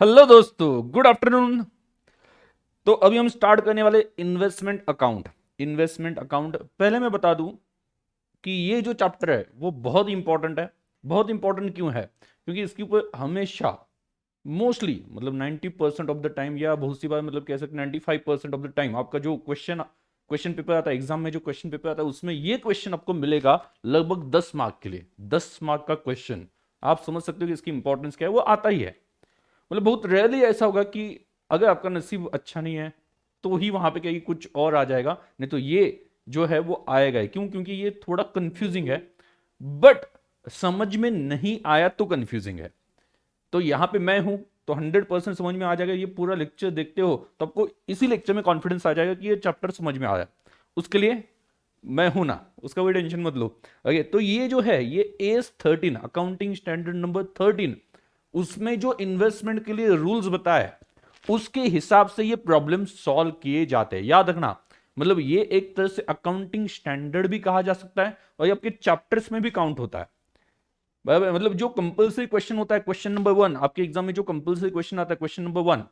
Hello दोस्तों, good afternoon. तो अभी हम स्टार्ट करने वाले इन्वेस्टमेंट अकाउंट। इन्वेस्टमेंट अकाउंट पहले मैं बता दूं कि ये जो चैप्टर है वो बहुत इंपॉर्टेंट है। बहुत इंपॉर्टेंट क्यों है? क्योंकि इसके ऊपर हमेशा मोस्टली मतलब 90% ऑफ द टाइम, या बहुत सी बार मतलब कह सकते 95% ऑफ द टाइम आपका जो क्वेश्चन क्वेश्चन पेपर आता है, एग्जाम में जो क्वेश्चन पेपर आता है उसमें ये क्वेश्चन आपको मिलेगा लगभग 10 मार्क के लिए। 10 मार्क का क्वेश्चन, आप समझ सकते हो कि इसकी इंपॉर्टेंस क्या है। वो आता ही है, मतलब बहुत रेयरली ऐसा होगा कि अगर आपका नसीब अच्छा नहीं है तो ही वहां पे कहीं कुछ और आ जाएगा, नहीं तो ये जो है वो आएगा ही। क्यों? क्योंकि ये थोड़ा कंफ्यूजिंग है, बट समझ में नहीं आया तो कंफ्यूजिंग है। तो यहां पे मैं हूं तो 100% समझ में आ जाएगा। ये पूरा लेक्चर देखते हो तो आपको इसी लेक्चर में कॉन्फिडेंस आ जाएगा कि ये चैप्टर समझ में आया। उसके लिए मैं हूं ना, उसका कोई टेंशन मत लो। ओके, तो ये जो है ये AS13 अकाउंटिंग स्टैंडर्ड नंबर 13, उसमें जो इन्वेस्टमेंट के लिए रूल्स बताए उसके हिसाब से ये प्रॉब्लम सॉल्व किए जाते हैं। याद रखना, मतलब ये एक तरह से अकाउंटिंग स्टैंडर्ड भी कहा जा सकता है और ये आपके चैप्टर्स में भी काउंट होता है। मतलब जो कंपल्सरी क्वेश्चन होता है, क्वेश्चन नंबर 1 आपके एग्जाम में जो कंपल्सरी क्वेश्चन आता है, क्वेश्चन नंबर 1,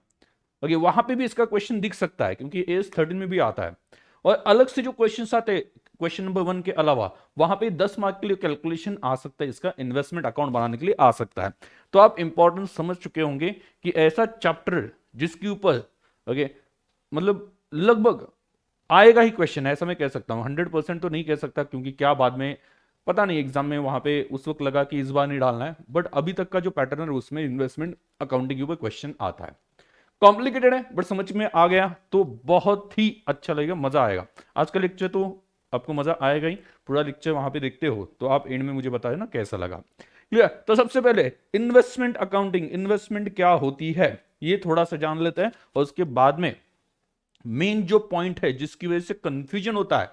ओके, वहां पे भी इसका क्वेश्चन दिख सकता है क्योंकि AS13 में भी आता है। और अलग से जो क्वेश्चन आते हैं क्वेश्चन नंबर 1 के अलावा, वहां पे 10 मार्क के लिए कैलकुलेशन आ सकता है, इसका इन्वेस्टमेंट अकाउंट बनाने के लिए आ सकता है। तो आप इंपॉर्टेंस समझ चुके होंगे कि ऐसा चैप्टर जिसके ऊपर, ओके, मतलब लगभग आएगा ही क्वेश्चन, ऐसा मैं कह सकता हूं। 100% तो नहीं कह सकता क्योंकि क्या बाद में पता नहीं एग्जाम में वहां पे उस वक्त लगा कि इस बार नहीं डालना है, बट अभी तक का जो पैटर्न है उसमें इन्वेस्टमेंट अकाउंटिंग के ऊपर क्वेश्चन आता है। कॉम्प्लिकेटेड है बट समझ में आ गया तो बहुत ही अच्छा लगेगा, मजा आएगा। आज का लेक्चर तो आपको मजा आएगा ही। पूरा लेक्चर वहां पे देखते हो तो आप एंड में मुझे बताए ना कैसा लगा। क्लियर? तो सबसे पहले इन्वेस्टमेंट अकाउंटिंग, इन्वेस्टमेंट क्या होती है ये थोड़ा सा जान लेते हैं, और उसके बाद में मेन जो पॉइंट है जिसकी वजह से कंफ्यूजन होता है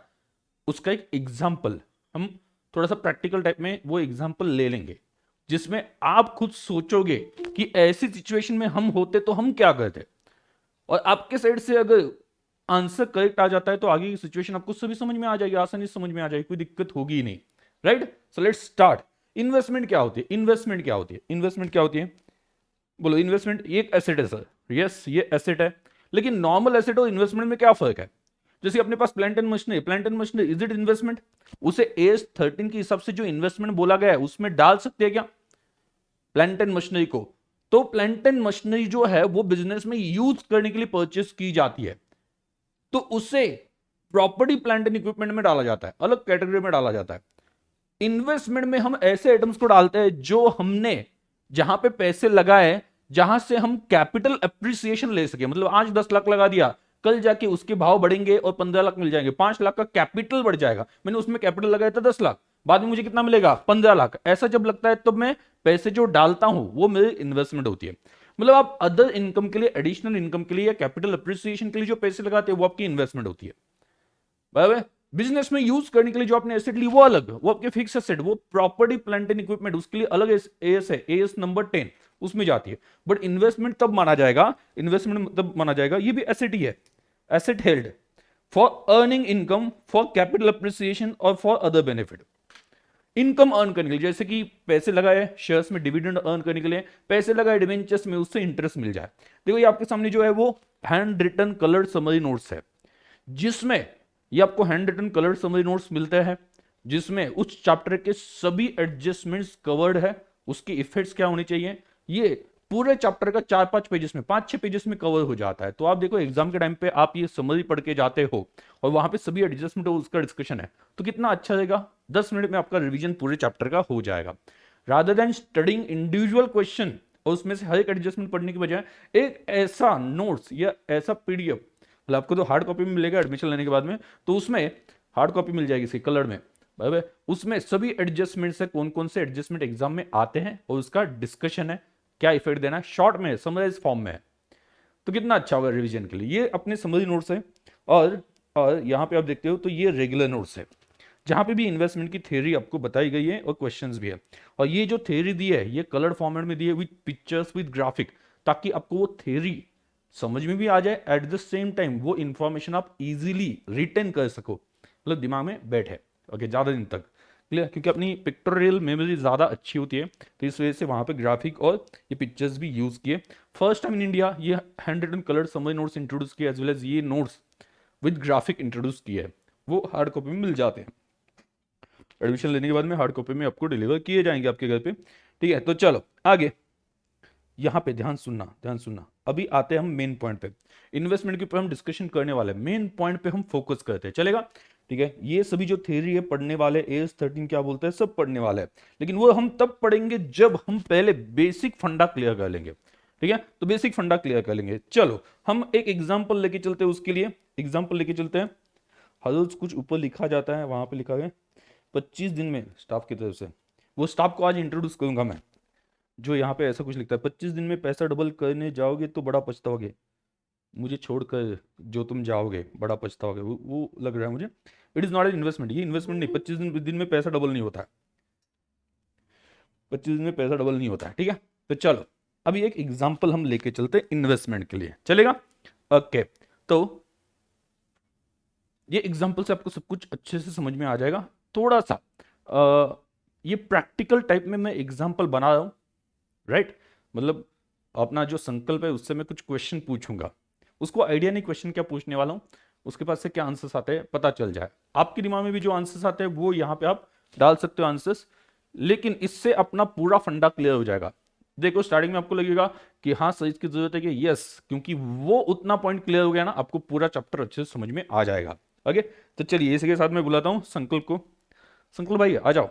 उसका एक एग्जाम्पल हम थोड़ा सा प्रैक्टिकल टाइप में वो एग्जाम्पल ले लेंगे, जिसमें आप खुद सोचोगे कि ऐसी सिचुएशन में हम होते तो हम क्या करते। और आपके साइड से अगर आंसर करेक्ट आ जाता है तो आगे की सिचुएशन आपको सभी समझ में आ जाएगी, आसानी से समझ में आ जाएगी, कोई दिक्कत होगी ही नहीं। Right? So let's start. Investment क्या होती है? इन्वेस्टमेंट क्या होती है? इन्वेस्टमेंट क्या होती है? बोलो। इन्वेस्टमेंट ये एक एसेट है सर। यस, ये एसेट है। लेकिन नॉर्मल एसेट और इन्वेस्टमेंट में क्या फर्क है? जैसे अपने पास plant and machinery, plant and machinery is it investment? उसे AS13 के हिसाब से जो इन्वेस्टमेंट बोला गया है उसमें डाल सकते हैं क्या प्लांट एंड मशीनरी को? तो प्लांट एंड मशीनरी जो है वो बिजनेस में यूज करने के लिए परचेस की जाती है, तो उसे प्रॉपर्टी प्लांट एंड इक्विपमेंट में डाला जाता है, अलग कैटेगरी में डाला जाता है। इन्वेस्टमेंट में हम ऐसे आइटम्स को डालते हैं जो हमने जहां पे पैसे लगाए, जहां से हम कैपिटल अप्रिसिएशन ले सके। मतलब आज 10 लाख लगा दिया, कल जाके उसके भाव बढ़ेंगे और 15 लाख मिल जाएंगे, 5 लाख का कैपिटल बढ़ जाएगा। मैंने उसमें कैपिटल लगाया था 10 लाख, बाद में मुझे कितना मिलेगा? 15 लाख। ऐसा जब लगता है तो मैं पैसे जो डालता हूं वो मेरी इन्वेस्टमेंट होती है। मतलब आप अदर इनकम के लिए, एडिशनल इनकम के लिए या कैपिटल अप्रिसिएशन के लिए जो पैसे लगाते हैं वो आपकी इन्वेस्टमेंट होती है। बराबर? बिजनेस में यूज करने के लिए जो आपने एसेट ली वो अलग, वो आपके फिक्स एसेट, वो प्रॉपर्टी प्लांट एंड इक्विपमेंट, उसके लिए अलग एएस है, एएस नंबर 10 उसमें जाती है। बट इन्वेस्टमेंट तब माना जाएगा, इन्वेस्टमेंट तब माना जाएगा, ये भी एसेट ही है, asset held for earning income, for capital appreciation और for other benefit. Income earn करने के लिए, जैसे कि पैसे लगाए शेयर्स में डिविडेंड अर्न करने के लिए, पैसे लगाए डिवेंचर्स में उससे इंटरेस्ट मिल जाए। देखो ये आपके सामने जो है वो handwritten coloured summary notes है, जिसमें ये आपको handwritten coloured summary notes मिलते हैं, जिसमें उस चैप्टर के सभी एडजस्टमेंट्स कवर्ड है, उसके इफेक्ट्स क्या होने चाहिए, ये पूरे चैप्टर का 4-5 पेजेस में, 5-6 पेजेस में कवर हो जाता है। तो आप देखो एग्जाम के टाइम पे आप ये समरी पढ़ के जाते हो और वहां पे सभी एडजस्टमेंट और उसका डिस्कशन है, तो कितना अच्छा रहेगा। 10 मिनट में आपका रिवीजन पूरे चैप्टर का हो जाएगा, rather than studying individual question और उसमें से हर एक एडजस्टमेंट पढ़ने की बजाय एक ऐसा नोट्स या ऐसा PDF, मतलब आपको तो हार्ड कॉपी में मिलेगा एडमिशन लेने के बाद में, तो उसमें हार्ड कॉपी मिल जाएगी इसकी कलर में, बराबर? उसमें सभी एडजस्टमेंट्स है, कौन कौन से एडजस्टमेंट एग्जाम में आते हैं और उसका डिस्कशन है, क्या इफेक्ट देना है, शॉर्ट में समराइज फॉर्म में है। तो कितना अच्छा होगा रिवीजन के लिए। ये अपने समरी नोट्स है। और और यहाँ पे आप देखते हो तो ये रेगुलर नोट्स है, जहां पे भी इन्वेस्टमेंट की थ्योरी आपको बताई गई है और क्वेश्चंस भी है। और ये जो थ्योरी दी है ये कलर फॉर्मेट में दी है विद पिक्चर्स विद ग्राफिक, ताकि आपको वो थ्योरी समझ में भी आ जाए, एट द सेम टाइम वो इंफॉर्मेशन आप इजीली रिटेन कर सको, मतलब दिमाग में बैठे ओके ज्यादा दिन तक। क्लियर, क्योंकि अपनी पिक्टोरियल मेमोरी ज़्यादा अच्छी होती है, तो इस वजह से वहाँ पे ग्राफिक और ये पिक्चर्स भी यूज़ किए। फर्स्ट टाइम इन इंडिया ये handwritten coloured summary notes introduce किए, एज वेल एज ये नोट्स विद ग्राफिक इंट्रोड्यूस किए है, वो हार्ड कॉपी में मिल जाते हैं। एडमिशन लेने के बाद में हार्ड कॉपी में आपको डिलीवर किए जाएंगे आपके घर पे। ठीक है, तो चलो आगे, यहाँ पे ध्यान सुनना, ध्यान सुनना। अभी आते हैं हम मेन पॉइंट पे, इन्वेस्टमेंट के ऊपर हम डिस्कशन करने वाले हैं, मेन पॉइंट पे हम फोकस करते हैं, चलेगा? ठीक है, ये सभी जो थ्योरी है पढ़ने वाले, एज 13 क्या बोलते हैं, सब पढ़ने वाले हैं, लेकिन वो हम तब पढ़ेंगे जब हम पहले बेसिक फंडा क्लियर कर लेंगे। ठीक है, तो बेसिक फंडा क्लियर कर लेंगे। चलो हम एक एग्जाम्पल लेके चलते हैं, उसके लिए एग्जाम्पल लेके चलते हैं। हजल्स कुछ ऊपर लिखा जाता है, वहां पे लिखा है 25 दिन में स्टाफ की तरफ से, वो स्टाफ को आज इंट्रोड्यूस करूंगा मैं। जो यहाँ पे ऐसा कुछ लिखता है, 25 दिन में पैसा डबल करने जाओगे तो बड़ा पछताओगे, मुझे छोड़कर जो तुम जाओगे बड़ा पछताओगे, वो लग रहा है मुझे। It is not an investment, ये इन्वेस्टमेंट नहीं, 25 दिन में पैसा डबल नहीं होता है, 25 दिन में पैसा डबल नहीं होता है। ठीक है, तो चलो अभी एक एग्जाम्पल हम लेके चलते हैं इन्वेस्टमेंट के लिए, चलेगा? ओके, तो ये एग्जाम्पल से आपको सब कुछ अच्छे से समझ में आ जाएगा। थोड़ा सा ये प्रैक्टिकल टाइप में मैं एग्जाम्पल बना रहा हूँ, राइट? मतलब अपना जो संकल्प है उससे मैं कुछ क्वेश्चन पूछूंगा, उसको आइडिया नहीं क्वेश्चन क्या पूछने वाला हूँ, उसके पास से क्या आंसर्स आते हैं पता चल जाए। आपके दिमाग में भी जो आंसर्स आते हैं वो यहाँ पे आप डाल सकते हो आंसर्स, लेकिन इससे अपना पूरा फंडा क्लियर हो जाएगा। देखो स्टार्टिंग में आपको लगेगा कि हाँ सही की जरूरत है कि यस, क्योंकि वो उतना पॉइंट क्लियर हो गया ना, आपको पूरा चैप्टर अच्छे से समझ में आ जाएगा। ओके, तो चलिए इसी के साथ मैं बुलाता हूँ संकल्प को। संकल्प भाई आ जाओ,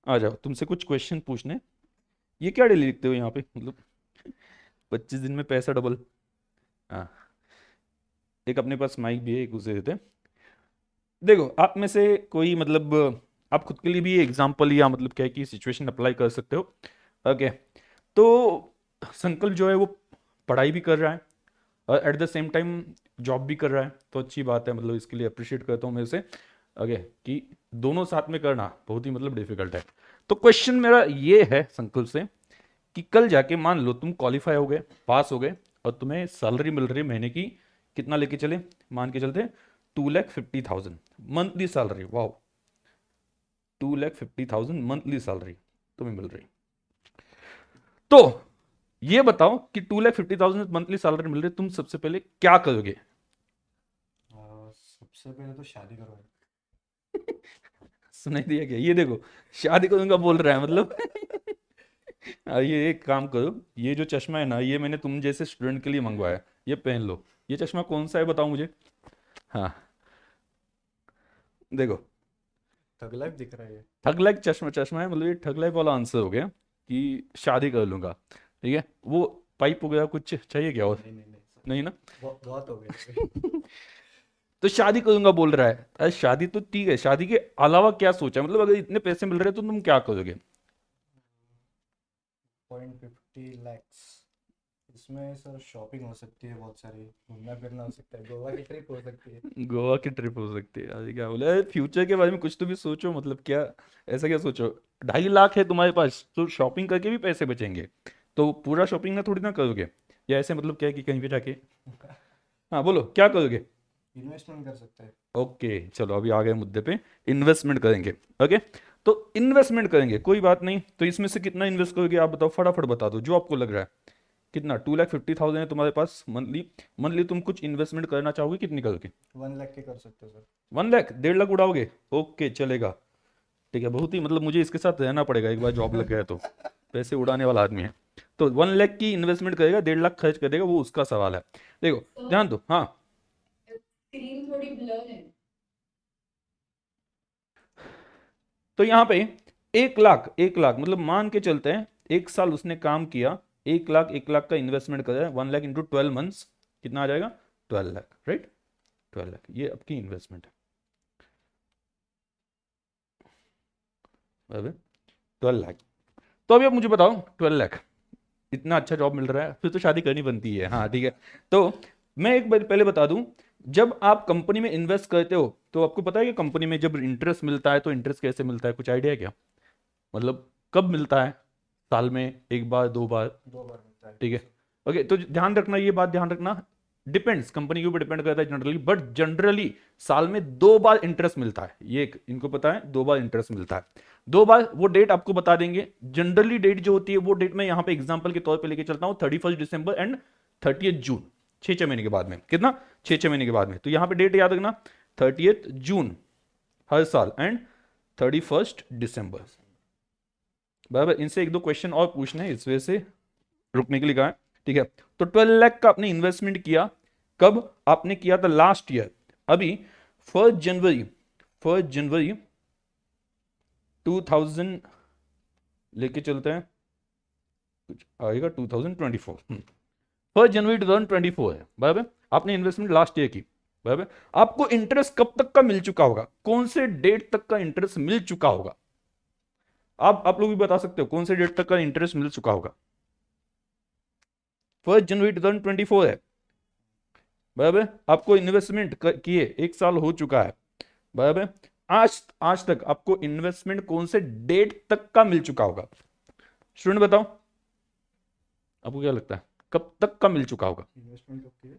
आ जाओ, तुमसे कुछ क्वेश्चन पूछने। ये क्या डेली लिखते हो यहाँ पे, मतलब 25 दिन में पैसा डबल? हाँ, एक अपने पास माइक भी है, एक उसे देते हैं। देखो आप में से कोई मतलब आप खुद के लिए भी एग्जाम्पल या मतलब क्या है कि सिचुएशन अप्लाई कर सकते हो। ओके, तो संकल्प जो है वो पढ़ाई भी कर रहा है और at the same time job भी कर रहा है, तो अच्छी बात है, मतलब इसके लिए अप्रिशिएट करता हूँ मैं इसे। ओके, कि दोनों साथ में करना बहुत ही मतलब डिफिकल्ट है। तो क्वेश्चन मेरा ये है संकल्प से कि कल जाके मान लो तुम क्वालिफाई हो गए, पास हो गए, और तुम्हें सैलरी मिल रही है महीने की, कितना लेके चले, मान के चलते 2,50,000 मंथली सैलरी। वाह, 2,50,000 मंथली सैलरी तुम्हें मिल रही। तो ये बताओ कि 2,50,000 मंथली सैलरी मिल रही, तुम सबसे पहले क्या करोगे? सबसे पहले तो शादी करवाए। सुनाई दिया क्या? ये देखो, शादी करूंगा बोल रहा है मतलब। ये एक काम करो, ये जो चश्मा है ना, ये मैंने तुम जैसे स्टूडेंट के लिए मंगवाया, ये पहन लो। ये चश्मा कौन सा है बताओ मुझे? हाँ, देखो, थग लाइफ दिख रहा है ये। ठग लाइक चश्मा, चश्मा है, मतलब ये ठग लाइक वाला आंसर हो गया कि शादी कर लूंगा। ठीक है, वो पाइप वगैरह कुछ चाहिए क्या और? नहीं नहीं नहीं सर, नहीं ना? बहुत हो गया अभी। तो शादी करूंगा बोल रहा है, अरे शादी तो ठीक है, शादी के अलावा क्या सोचा, मतलब अगर इतने पैसे मिल रहे हैं तो तुम क्या करोगे? 0.50 lakhs, इसमें सर शॉपिंग हो सकती है, बहुत सारी घूमना फिरना हो सकता है, गोवा की ट्रिप हो सकती है। गोवा की ट्रिप हो सकती है, अरे क्या बोले, अरे फ्यूचर के बारे में कुछ तो भी सोचो, मतलब क्या, ऐसा क्या सोचो? 2.5 लाख है तुम्हारे पास तो शॉपिंग करके भी पैसे बचेंगे, तो पूरा शॉपिंग ना थोड़ी ना करोगे, या ऐसे मतलब क्या है कि कहीं भी जाके, हाँ बोलो क्या करोगे? इन्वेस्टमेंट कर सकते हैं। ओके, चलो अभी आ गए मुद्दे पे, इन्वेस्टमेंट करेंगे। ओके, तो इन्वेस्टमेंट करेंगे, कोई बात नहीं, तो इसमें से कितना इन्वेस्ट करोगे आप बताओ, फटाफट बता दो जो आपको लग रहा है। कितना? 2,50,000 है तुम्हारे पास मंथली, मंथली तुम कुछ इन्वेस्टमेंट करना चाहोगे, कितनी करोगे? 1 लाख के कर सकते हो सर। 1 लाख, 1.5 लाख उड़ाओगे? ओके चलेगा, ठीक है, बहुत ही मतलब मुझे इसके साथ रहना पड़ेगा, एक बार जॉब लग गया तो। पैसे उड़ाने वाला आदमी है। तो 1 लाख की इन्वेस्टमेंट करेगा, 1.5 लाख खर्च कर देगा, वो उसका सवाल है। देखो ध्यान दो, हाँ, स्क्रीन थोड़ी ब्लर है। तो यहाँ पे 1 लाख, 1 लाख मतलब मान के चलते हैं 1 साल उसने काम किया, 1 लाख, 1 लाख का इन्वेस्टमेंट करा है, 1 लाख इंटू 12 मंथ्स, कितना आ जाएगा? 12 लाख, राइट? 12 लाख ये आपकी इन्वेस्टमेंट है, 12 लाख। तो अभी आप मुझे बताओ, 12 लाख इतना अच्छा जॉब मिल रहा है, फिर तो शादी करनी बनती है, हाँ ठीक है। तो मैं एक बार पहले बता दूं, जब आप कंपनी में इन्वेस्ट करते हो तो आपको पता है कि कंपनी में जब इंटरेस्ट मिलता है तो इंटरेस्ट कैसे मिलता है, कुछ आइडिया है क्या? मतलब कब मिलता है, साल में एक बार, 2 बार? 2 बार मिलता है। ठीक है, ओके, तो ध्यान रखना, ये बात ध्यान रखना, डिपेंड्स, कंपनी के ऊपर डिपेंड करता है जनरली, बट जनरली साल में 2 बार इंटरेस्ट मिलता है। ये इनको पता है, 2 बार इंटरेस्ट मिलता है, 2 बार। वो डेट आपको बता देंगे। जनरली डेट जो होती है वो डेट मैं यहाँ पे एग्जांपल के तौर पे लेके चलता हूँ, 31 दिसंबर एंड 30 जून, 6 महीने के बाद में। कितना? 6 महीने के बाद में। तो यहाँ पे डेट याद रखना, 30 जून हर साल एंड 31 दिसंबर। बराबर। इनसे 1-2 क्वेश्चन और पूछने हैं, इस वजह से रुकने के लिए कहा है, ठीक है। तो 12 लाख का आपने इन्वेस्टमेंट किया, कब आपने किया था? Last year. अभी 1 जनवरी 2000 लेके चलते हैं, कुछ आएगा 2024। 1 जनवरी 2024 है, बराबर। आपने इन्वेस्टमेंट लास्ट ईयर की, बराबर। आपको इंटरेस्ट कब तक का मिल चुका होगा? कौन से डेट तक का इंटरेस्ट मिल चुका होगा? आप लोग भी बता सकते हो कौन से डेट तक का इंटरेस्ट मिल चुका होगा? 1 जनवरी 2024 है, बराबर। आपको इन्वेस्टमेंट किए 1 साल हो चुका है, बराबर। आज तक आपको इन्वेस्टमेंट कौन से डेट तक का मिल चुका होगा? स्टूडेंट बताओ, आपको क्या लगता है कब तक का मिल चुका होगा? इन्वेस्टमेंट कब की है?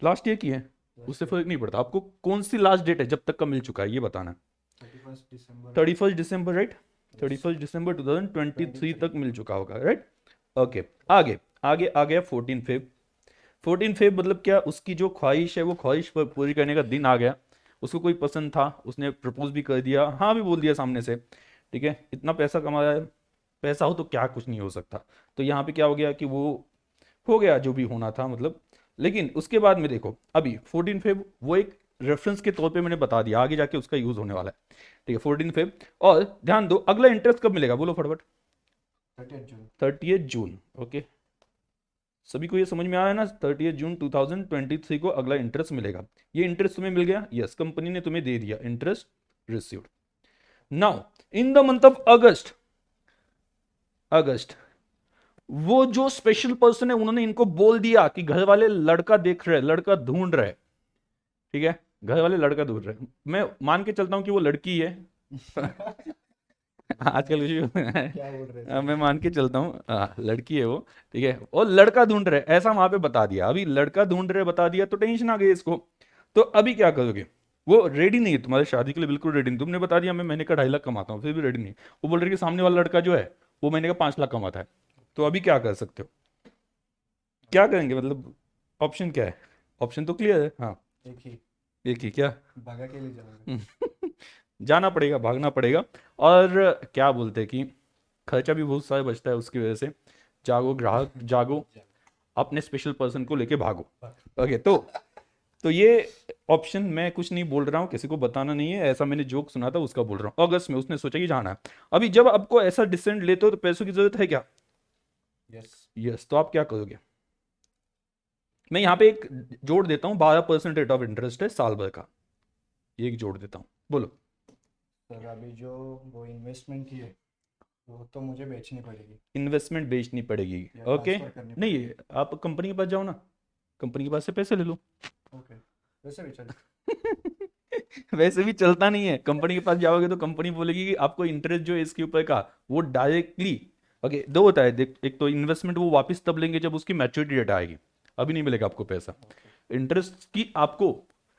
लास्ट ईयर की है, उससे फर्क नहीं पड़ता। आपको कौन सी लास्ट डेट है जब तक का मिल चुका है, ये बताना है। 31 दिसंबर 31 दिसंबर, राइट। 31 दिसंबर 2023 तक मिल चुका होगा, राइट। ओके, आगे आगे आ गया 14 फेब। 14 फेब मतलब क्या? उसकी जो ख्वाहिश है वो ख्वाहिश पर पूरी करने का दिन आ गया। उसको कोई पसंद था, उसने प्रपोज भी कर दिया, हाँ भी बोल दिया सामने से, ठीक है। इतना पैसा कमाया है, पैसा हो तो क्या कुछ नहीं हो सकता। तो यहाँ पे क्या हो गया कि वो हो गया जो भी होना था, मतलब। लेकिन उसके बाद में देखो, अभी 14 फेब वो एक रेफरेंस के तौर पे मैंने बता दिया, आगे जाके उसका यूज होने वाला है, ठीक है। 14 फेब। और ध्यान दो, अगला इंटरेस्ट कब मिलेगा? बोलो फटाफट। 30 जून 30 जून, ओके। सभी को ये समझ में आया ना? 30 जून 2023 को अगला इंटरेस्ट मिलेगा। ये इंटरेस्ट तुम्हें मिल गया, यस, कंपनी ने तुम्हें दे दिया, interest received. Now in the month of अगस्त, वो जो स्पेशल पर्सन है उन्होंने इनको बोल दिया कि घर वाले लड़का देख रहे, लड़का ढूंढ रहे, ठीक है। घर वाले लड़का ढूंढ रहे, मैं मान के चलता हूं कि वो लड़की है। आजकल क्या बोल रहे थे? मैं मान के चलता हूँ लड़की है वो, ठीक है। और लड़का ढूंढ रहे ऐसा वहां पे बता दिया। अभी लड़का ढूंढ रहे बता दिया तो टेंशन आ गई इसको। तो अभी क्या करोगे? वो रेडी नहीं है तुम्हारी शादी के लिए, बिल्कुल रेडी नहीं। तुमने बता दिया मैं महीने का 2.5 लाख कमाता हूँ, फिर भी रेडी नहीं। वो बोल रहे कि सामने वाला लड़का जो है वो महीने का 5 लाख कमाता है। तो अभी क्या कर सकते हो? क्या करेंगे? मतलब ऑप्शन क्या है? ऑप्शन तो क्लियर है, हाँ। एक ही क्या? भागा के लिए जाओगे? जाना पड़ेगा, भागना पड़ेगा। और क्या बोलते हैं कि खर्चा भी बहुत सारा बचता है उसकी वजह से। जागो ग्राहक जागो, अपने स्पेशल पर्सन को लेके भागो। ओके, तो ये ऑप्शन मैं कुछ नहीं बोल रहा हूँ, किसी को बताना नहीं है, ऐसा मैंने जोक सुना था उसका बोल रहा हूँ। अगस्त में उसने सोचा कि जाना है। अभी जब आपको ऐसा डिसीजन लेते हो तो पैसों की जरूरत है क्या? यस। तो आप क्या करोगे? मैं यहाँ पे एक जोड़ देता हूँ, 12% रेट ऑफ इंटरेस्ट है साल भर का, ये एक जोड़ देता हूँ। बोलो। सर अभी जो वो इन्वेस्टमेंट की है वो तो मुझे बेचनी पड़ेगी इन्वेस्टमेंट बेचनी पड़ेगी, या ओके। ट्रांसफर करनी नहीं, आप कंपनी के पास जाओ ना, कंपनी के पास से पैसे ले लो। ओके, वैसे भी चल। वैसे भी चलता नहीं है। कंपनी के पास जाओगे तो कंपनी बोलेगी कि आपको इंटरेस्ट जो है इसके ऊपर का वो डायरेक्टली, ओके, दो होता है देख। एक तो इन्वेस्टमेंट वो वापस तब लेंगे जब उसकी मैच्योरिटी डेट आएगी, अभी नहीं मिलेगा आपको पैसा। इंटरेस्ट की आपको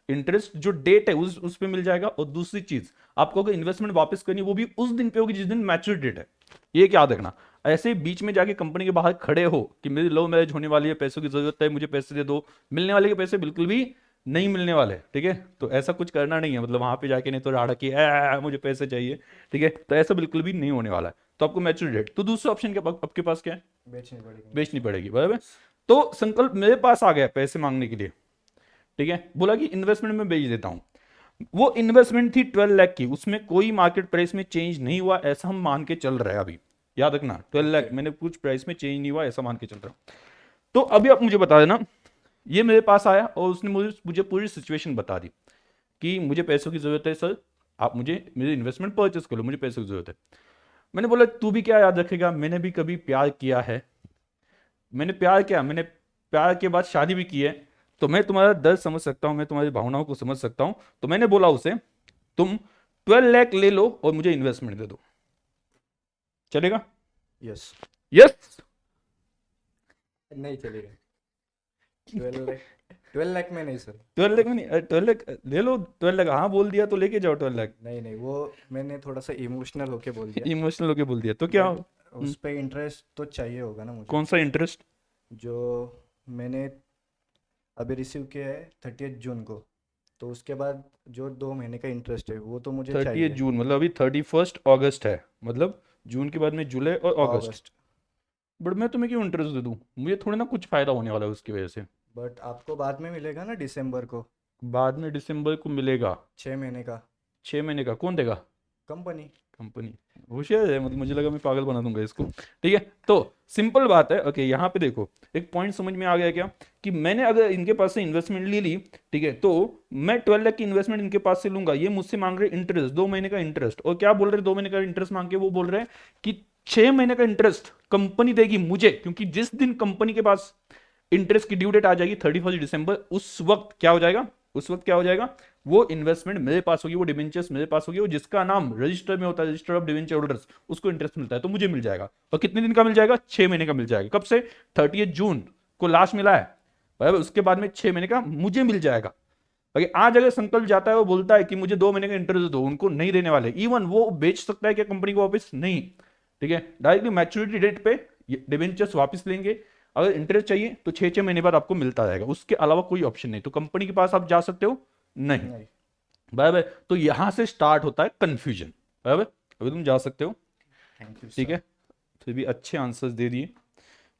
इंटरेस्ट जो डेट है उस पे मिल जाएगा। और दूसरी चीज, आपको अगर इन्वेस्टमेंट वापस करनी है वो भी उस दिन पे होगी जिस दिन मैच्योर डेट है, ये याद रखना। ऐसे बीच में जाके कंपनी के बाहर खड़े हो कि मेरी लव मैरिज होने वाली है, पैसों की जरूरत है, मुझे पैसे दे दो, मिलने वाले के पैसे बिल्कुल भी नहीं मिलने वाले, ठीक है। तो ऐसा कुछ करना नहीं है, मतलब वहां पे जाके नहीं तो राड़ा की मुझे पैसे चाहिए, ठीक है। तो ऐसा बिल्कुल भी नहीं होने वाला है। तो आपको मैच्योर डेट, तो दूसरा ऑप्शन क्या आपके पास क्या है? बेचनी पड़ेगी, बराबर। तो संकल्प मेरे पास आ गया पैसे मांगने के लिए, ठीक है। बोला कि इन्वेस्टमेंट में बेच देता हूं। वो इन्वेस्टमेंट थी 12 लाख की, उसमें कोई मार्केट प्राइस में चेंज नहीं हुआ, ऐसा हम मान के चल रहे हैं। अभी याद रखना, 12 लाख मैंने कुछ प्राइस में चेंज नहीं हुआ, ऐसा मान के चल रहा हूं। तो अभी आप मुझे बता देना, ये मेरे पास आया और उसने मुझे पूरी सिचुएशन बता दी कि मुझे पैसों की जरूरत है सर, आप मुझे मेरी इन्वेस्टमेंट परचेस करो, मुझे पैसों की जरूरत है। मैंने बोला तू भी क्या याद रखेगा, मैंने भी कभी प्यार किया है, मैंने प्यार के बाद शादी भी की है, तो मैं तुम्हारा दर्द समझ सकता हूं, मैं तुम्हारी भावनाओं को समझ सकता हूं। तो मैंने बोला उसे तुम 12 लाख ले लो और मुझे इन्वेस्टमेंट दे दो, चलेगा? यस। यस। नहीं चलेगा। 12 लाख में नहीं सर। 12 लाख में नहीं, 12 लाख ले लो, 12 लाख, हाँ बोल दिया तो लेके जाओ 12 लाख। नहीं नहीं, वो मैंने थोड़ा सा इमोशनल होके बोल दिया। इमोशनल होके बोल दिया तो क्या? बट उस पे इंटरेस्ट तो चाहिए होगा ना मुझे। कौन सा इंटरेस्ट? जो मैंने अभी रिसीव किया है 30 जून को, तो उसके बाद जो 2 महीने का इंटरेस्ट है वो तो मुझे 30 चाहिए। जून मतलब अभी 31 अगस्त है, मतलब जून के बाद में जुलाई और अगस्त। अगस्त। बट मैं तुम्हें क्यों इंटरेस्ट दे दूं? मुझे थोड़ी ना कुछ फायदा होने वाला है उसकी वजह से। बट आपको बाद में मिलेगा ना दिसंबर को, बाद में दिसंबर को मिलेगा? 6 महीने का। 6 महीने का कौन देगा? कंपनी। कंपनी। होशियार है, मतलब मुझे लगा मैं पागल बना दूंगा इसको। ठीक है, तो सिंपल बात है। ओके, यहाँ पे देखो एक पॉइंट समझ में आ गया क्या, कि मैंने अगर इनके पास से इन्वेस्टमेंट ले ली, ठीक है, तो मैं 12 लाख की इन्वेस्टमेंट इनके पास से लूंगा, ये मुझसे मांग रहे इंटरेस्ट 2 महीने का इंटरेस्ट, और क्या बोल रहे 2 महीने का इंटरेस्ट मांग के? वो बोल रहे हैं कि 6 महीने का इंटरेस्ट कंपनी देगी मुझे, क्योंकि जिस दिन कंपनी के पास इंटरेस्ट की ड्यू डेट आ जाएगी 31 दिसंबर, उस वक्त क्या हो जाएगा, उस वक्त क्या हो जाएगा, वो इन्वेस्टमेंट मेरे पास होगी, वो डिबेंचर्स मेरे पास होगी, वो जिसका नाम रजिस्टर में होता है, रजिस्टर ऑफ डिबेंचर होल्डर्स, उसको इंटरेस्ट मिलता है, तो मुझे मिल जाएगा। और कितने दिन का मिल जाएगा? 6 महीने का मिल जाएगा। कब से? 30 जून को लास्ट मिला है, बराबर, उसके बाद में 6 महीने का मुझे मिल जाएगा। बाकी आज अगर संकल्प जाता है, वो बोलता है कि मुझे 2 महीने का इंटरेस्ट दो, उनको नहीं देने वाले। इवन वो बेच सकता है क्या कंपनी को वापस? नहीं, ठीक है, डायरेक्टली मैच्योरिटी डेट पे डिबेंचर्स वापस लेंगे। अगर इंटरेस्ट चाहिए तो 6-6 महीने बाद आपको मिलता रहेगा, उसके अलावा कोई ऑप्शन नहीं। तो कंपनी के पास आप जा सकते हो नहीं, नहीं। बराबर। तो यहां से स्टार्ट होता है कंफ्यूजन, बराबर। अभी तुम जा सकते हो, थैंक यू ठीक सर। है। फिर भी अच्छे आंसर्स दे दिए,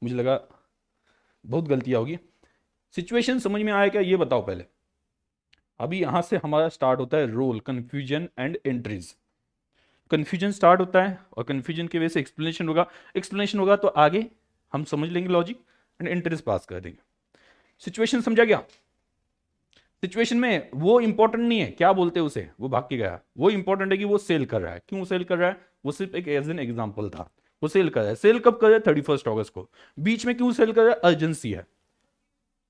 मुझे लगा बहुत गलतियां होगी। सिचुएशन समझ में आया क्या, ये बताओ पहले। अभी यहां से हमारा स्टार्ट होता है role, confusion and entries. Confusion start होता है, और कंफ्यूजन की वजह से एक्सप्लेनेशन होगा, एक्सप्लेनेशन होगा तो आगे हम समझ लेंगे लॉजिक, एंड एंट्रीज पास कर देंगे। सिचुएशन समझा गया? सिचुएशन में वो इंपॉर्टेंट नहीं है क्या बोलते हैं उसे, वो भाग के गया, वो इंपॉर्टेंट है कि वो सेल कर रहा है। क्यों सेल कर रहा है? वो सिर्फ एक एज एन एग्जाम्पल था, वो सेल कर रहा है। सेल कब कर रहा है? 31 अगस्त को। बीच में क्यों सेल कर रहा है? अर्जेंसी है,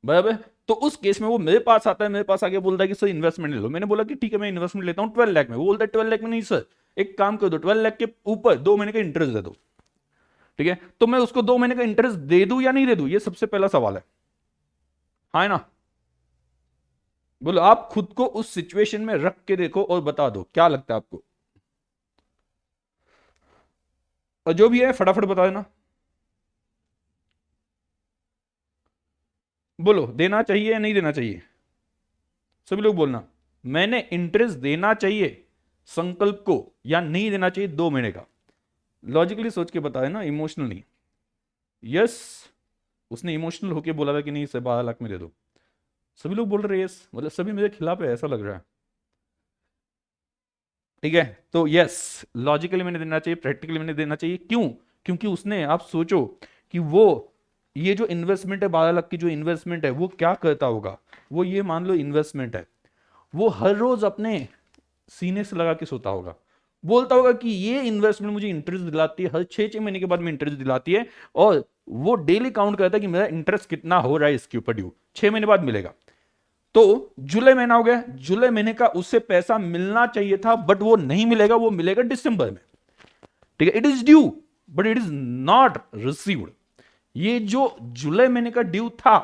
बराबर। तो उस केस में वो मेरे पास आता है, मेरे पास आके बोलता है कि सर इन्वेस्टमेंट ले लो। मैंने बोला कि ठीक है मैं इन्वेस्टमेंट लेता हूँ 12 लाख में। वो बोलता है 12 लाख में नहीं सर, एक काम कर दो, 12 लाख के ऊपर 2 महीने का इंटरेस्ट दे दो, ठीक है। तो मैं उसको 2 महीने का इंटरेस्ट दे दूं या नहीं दे दूं, ये सबसे पहला सवाल है, हाँ है ना? बोलो, आप खुद को उस सिचुएशन में रख के देखो और बता दो क्या लगता है आपको, और जो भी है फटाफट बता देना। बोलो, देना चाहिए या नहीं देना चाहिए? सभी लोग बोलना, मैंने इंटरेस्ट देना चाहिए संकल्प को या नहीं देना चाहिए 2 महीने का? लॉजिकली सोच के बताए ना, इमोशनली। यस, उसने इमोशनल होके बोला था कि नहीं सर 12 लाख में दे दो। सभी लोग बोल रहे हैं यस, मतलब सभी मेरे खिलाफ है ऐसा लग रहा है, ठीक है। तो यस, लॉजिकली मैंने देना चाहिए, प्रैक्टिकली मैंने देना चाहिए। क्यों? क्योंकि उसने, आप सोचो कि वो ये जो इन्वेस्टमेंट है 12 लाख की जो इन्वेस्टमेंट है, वो क्या करता होगा। वो ये मान लो इन्वेस्टमेंट है, वो हर रोज अपने सीने से लगा के सोता होगा, बोलता होगा कि ये इन्वेस्टमेंट मुझे इंटरेस्ट दिलाती है, हर 6-6 महीने के बाद में इंटरेस्ट दिलाती है, और वो डेली काउंट करता है कि मेरा इंटरेस्ट कितना हो रहा है इसके ऊपर ड्यू, 6 महीने बाद मिलेगा। तो जुलाई महीना हो गया, जुलाई महीने का उससे पैसा मिलना चाहिए था, बट वो नहीं मिलेगा, वो मिलेगा दिसंबर में, ठीक है। It is due but it is not received. ये जो जुलाई महीने का ड्यू था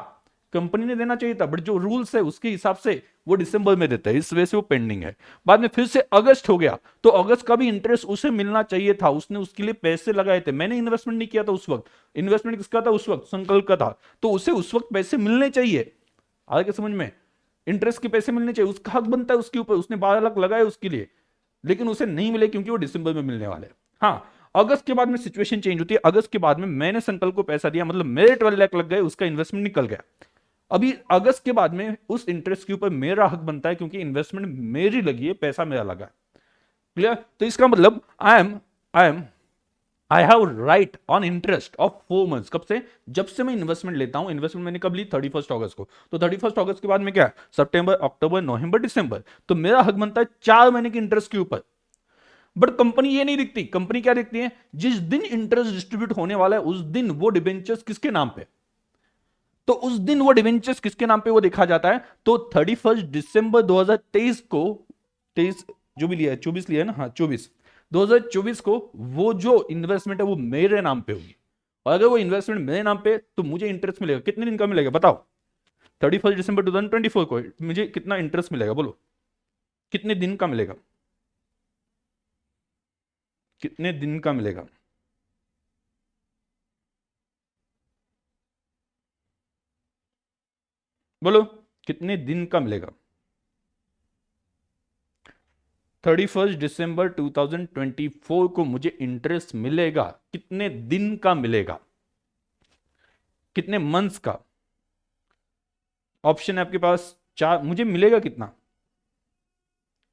कंपनी ने देना चाहिए था, बट जो रूल्स है उसके हिसाब से वो दिसंबर में देता है, इस वजह से वो पेंडिंग है। बाद में फिर से अगस्त हो गया, तो अगस्त का भी इंटरेस्ट उसे मिलना चाहिए था, उसने उसके लिए पैसे लगाए थे। मैंने इन्वेस्टमेंट नहीं किया था उस वक्त, इन्वेस्टमेंट किसका था उस वक्त? संकल्प का था। तो उसे उस वक्त पैसे मिलने चाहिए, आगे समझ में, इंटरेस्ट के पैसे मिलने चाहिए, उसका हक बनता है उसके ऊपर। उसने 12 लाख लगाए उसके लिए, लेकिन उसे नहीं मिले क्योंकि वो दिसंबर में मिलने वाले हैं। हाँ, अगस्त के बाद में सिचुएशन चेंज होती है। अगस्त के बाद में मैंने संकल्प को पैसा दिया, मतलब मेरे 12 लाख लग गए, उसका इन्वेस्टमेंट निकल गया। अभी अगस्त के बाद में उस इंटरेस्ट के ऊपर मेरा हक बनता है, क्योंकि इन्वेस्टमेंट मेरी लगी है, पैसा मेरा लगा है। क्लियर? तो इसका मतलब I have right on interest of 4 months. कब से? जब से मैं इन्वेस्टमेंट लेता हूं। इन्वेस्टमेंट मैंने कब ली? 31 अगस्त को। तो 31 अगस्त के बाद में क्या? सितंबर, अक्टूबर, नवंबर, दिसंबर। तो मेरा हक बनता है 4 महीने के इंटरेस्ट के ऊपर। बट कंपनी ये नहीं दिखती। कंपनी क्या दिखती है? जिस दिन इंटरेस्ट डिस्ट्रीब्यूट होने वाला है उस दिन वो डिबेंचर्स किसके नाम पे, तो उस दिन वो डिबेंचर्स किसके नाम पे वो देखा जाता है। तो 31 दिसंबर 2023 को, 23 जो भी लिया है, 24 लिया है ना, हाँ 24, 2024 को वो जो इन्वेस्टमेंट है वो मेरे नाम पे होगी। और अगर वो इन्वेस्टमेंट मेरे नाम पे, तो मुझे इंटरेस्ट मिलेगा। कितने दिन का मिलेगा बताओ? 31 दिसंबर 2024 को मुझे कितना इंटरेस्ट मिलेगा, बोलो कितने दिन का मिलेगा, कितने दिन का मिलेगा? बोलो कितने दिन का मिलेगा? 31 दिसंबर 2024 को मुझे इंटरेस्ट मिलेगा, कितने दिन का मिलेगा, कितने मंथ्स का? ऑप्शन है आपके पास चार, मुझे मिलेगा कितना?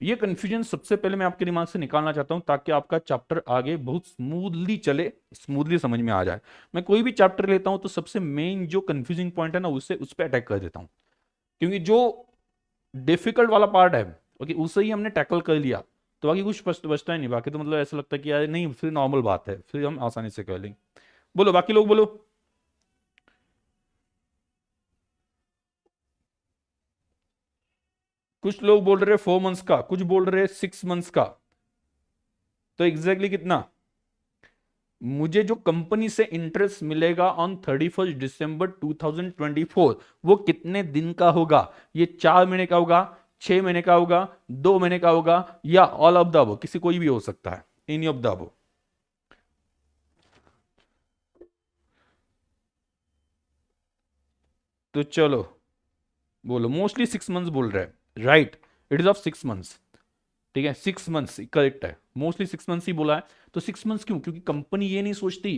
ये कंफ्यूजन सबसे पहले मैं आपके दिमाग से निकालना चाहता हूं ताकि आपका चैप्टर आगे बहुत स्मूथली चले, स्मूथली समझ में आ जाए। मैं कोई भी चैप्टर लेता हूं तो सबसे मेन जो कंफ्यूजिंग पॉइंट है ना उससे उस पर अटैक कर देता हूं, क्योंकि जो डिफिकल्ट वाला पार्ट है ओके उसे ही हमने टैकल कर लिया तो बाकी कुछ बचता ही नहीं। बाकी तो मतलब ऐसा लगता है कि यार नहीं फिर नॉर्मल बात है, फिर हम आसानी से कर लेंगे। बोलो बाकी लोग बोलो। कुछ लोग बोल रहे 4 मंथ्स का, कुछ बोल रहे 6 मंथ्स का। तो एग्जैक्टली कितना मुझे जो कंपनी से इंटरेस्ट मिलेगा ऑन 31 दिसंबर 2024 वो कितने दिन का होगा? ये 4 महीने का होगा, 6 महीने का होगा, 2 महीने का होगा, या ऑल ऑफ द अबव, किसी कोई भी हो सकता है, एनी ऑफ द अबव। तो चलो बोलो, मोस्टली 6 मंथ्स बोल रहे हैं, right, it is of 6 months. ठीक है 6 मंथ्स करेक्ट है, मोस्टली 6 मंथ्स ही बोला है। तो 6 मंथ्स क्यों? क्योंकि कंपनी ये नहीं सोचती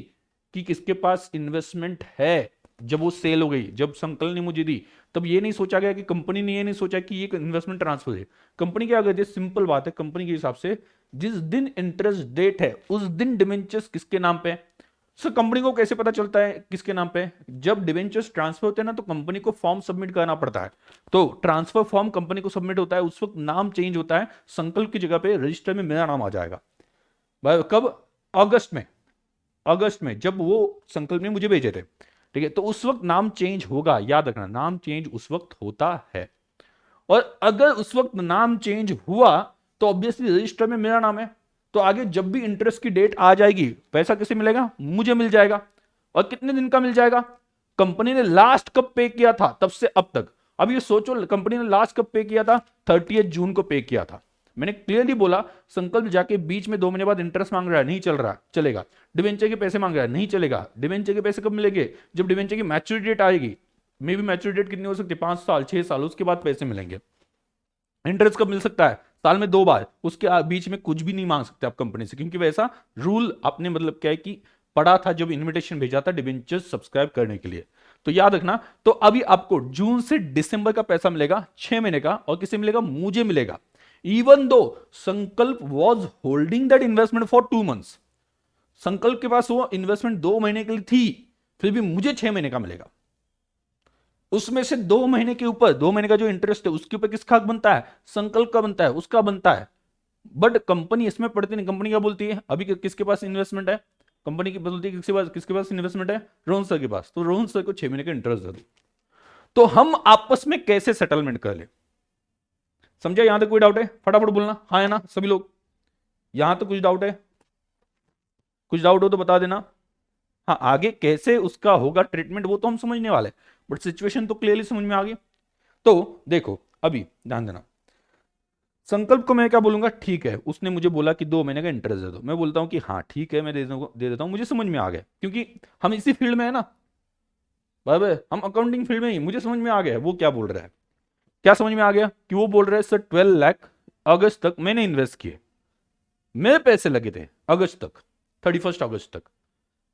कि किसके पास इन्वेस्टमेंट है। जब वो सेल हो गई, जब संकल्प ने मुझे दी, तब ये नहीं सोचा गया कि कंपनी ने ये नहीं सोचा कि ये इन्वेस्टमेंट ट्रांसफर है। कंपनी क्या करती है, सिंपल बात है, कंपनी के हिसाब से जिस दिन इंटरेस्ट डेट है उस दिन डिबेंचर्स किसके नाम पे है। सर कंपनी को कैसे पता चलता है किसके नाम पे? जब डिबेंचर्स ट्रांसफर होते हैं ना तो कंपनी को फॉर्म सबमिट करना पड़ता है। तो ट्रांसफर फॉर्म कंपनी को सबमिट होता है, उस वक्त नाम चेंज होता है, संकल्प की जगह पे रजिस्टर में मेरा नाम आ जाएगा। कब? अगस्त में। अगस्त में जब वो संकल्प ने मुझे भेजे थे, ठीक है, तो उस वक्त नाम चेंज होगा, याद रखना नाम चेंज उस वक्त होता है। और अगर उस वक्त नाम चेंज हुआ तो ऑब्वियसली रजिस्टर में मेरा नाम है, तो आगे जब भी इंटरेस्ट की डेट आ जाएगी पैसा किसे मिलेगा? मुझे मिल जाएगा। और कितने दिन का मिल जाएगा? कंपनी ने लास्ट कब पे किया था तब से अब तक। अब ये सोचो कंपनी ने लास्ट कब पे किया था? 30 जून को पे किया था। मैंने क्लियरली बोला संकल्प जाके बीच में 2 महीने बाद इंटरेस्ट मांग रहा है, नहीं चल रहा, चलेगा। डिवेंचर के पैसे मांग रहा है, नहीं चलेगा। डिवेंचर के पैसे कब मिलेंगे? जब डिवेंचर की मैच्योरिटी डेट आएगी। मे भी मैच्योरिटी डेट कितनी हो सकती है? 5 साल 6 साल, उसके बाद पैसे मिलेंगे। इंटरेस्ट कब मिल सकता है? साल में 2 बार, उसके बीच में कुछ भी नहीं मांग सकते आप कंपनी से, क्योंकि वैसा रूल आपने मतलब क्या है कि पढ़ा था जब इनविटेशन भेजा था डिबेंचर्स सब्सक्राइब करने के लिए। तो याद रखना, तो अभी आपको जून से दिसंबर का पैसा मिलेगा 6 महीने का, और किसे मिलेगा? मुझे मिलेगा। इवन दो संकल्प was holding that investment for 2 months, संकल्प के पास वो इन्वेस्टमेंट 2 महीने के लिए थी, फिर भी मुझे 6 महीने का मिलेगा। उसमें से 2 महीने के ऊपर, 2 महीने का जो इंटरेस्ट है उसके ऊपर किसका हक बनता है? संकल्प का बनता है, उसका बनता है। बट कंपनी इसमें पड़ती नहीं। कंपनी क्या बोलती है? अभी किसके पास इन्वेस्टमेंट है? कंपनी की बोलती है किसके पास इन्वेस्टमेंट है? रोहन सर के पास। तो रोहन सर को 6 महीने का इंटरेस्ट दे दो। तो हम आपस में कैसे सेटलमेंट कर ले? समझा? यहां तक कोई डाउट है? फटाफट बोलना हाँ है ना सभी लोग। यहां तक कुछ डाउट है? कुछ डाउट हो तो बता देना। हाँ आगे कैसे उसका होगा ट्रीटमेंट वो तो हम समझने वाले, बट सिचुएशन तो क्लियरली समझ में आ गई। तो देखो अभी ध्यान देना, संकल्प को मैं क्या बोलूंगा? ठीक है उसने मुझे बोला कि 2 महीने का इंटरेस्ट दे दो, मैं बोलता हूं कि हाँ ठीक है मैं दे देता हूं, मुझे समझ में आ गया, क्योंकि हम इसी फील्ड में है ना, बराबर हम अकाउंटिंग फील्ड में ही, मुझे समझ में आ गया वो क्या बोल रहा है। क्या समझ में आ गया? कि वो बोल रहा है सर 12 लाख अगस्त तक मैंने इन्वेस्ट किए, मेरे पैसे लगे थे अगस्त तक, 31 अगस्त तक,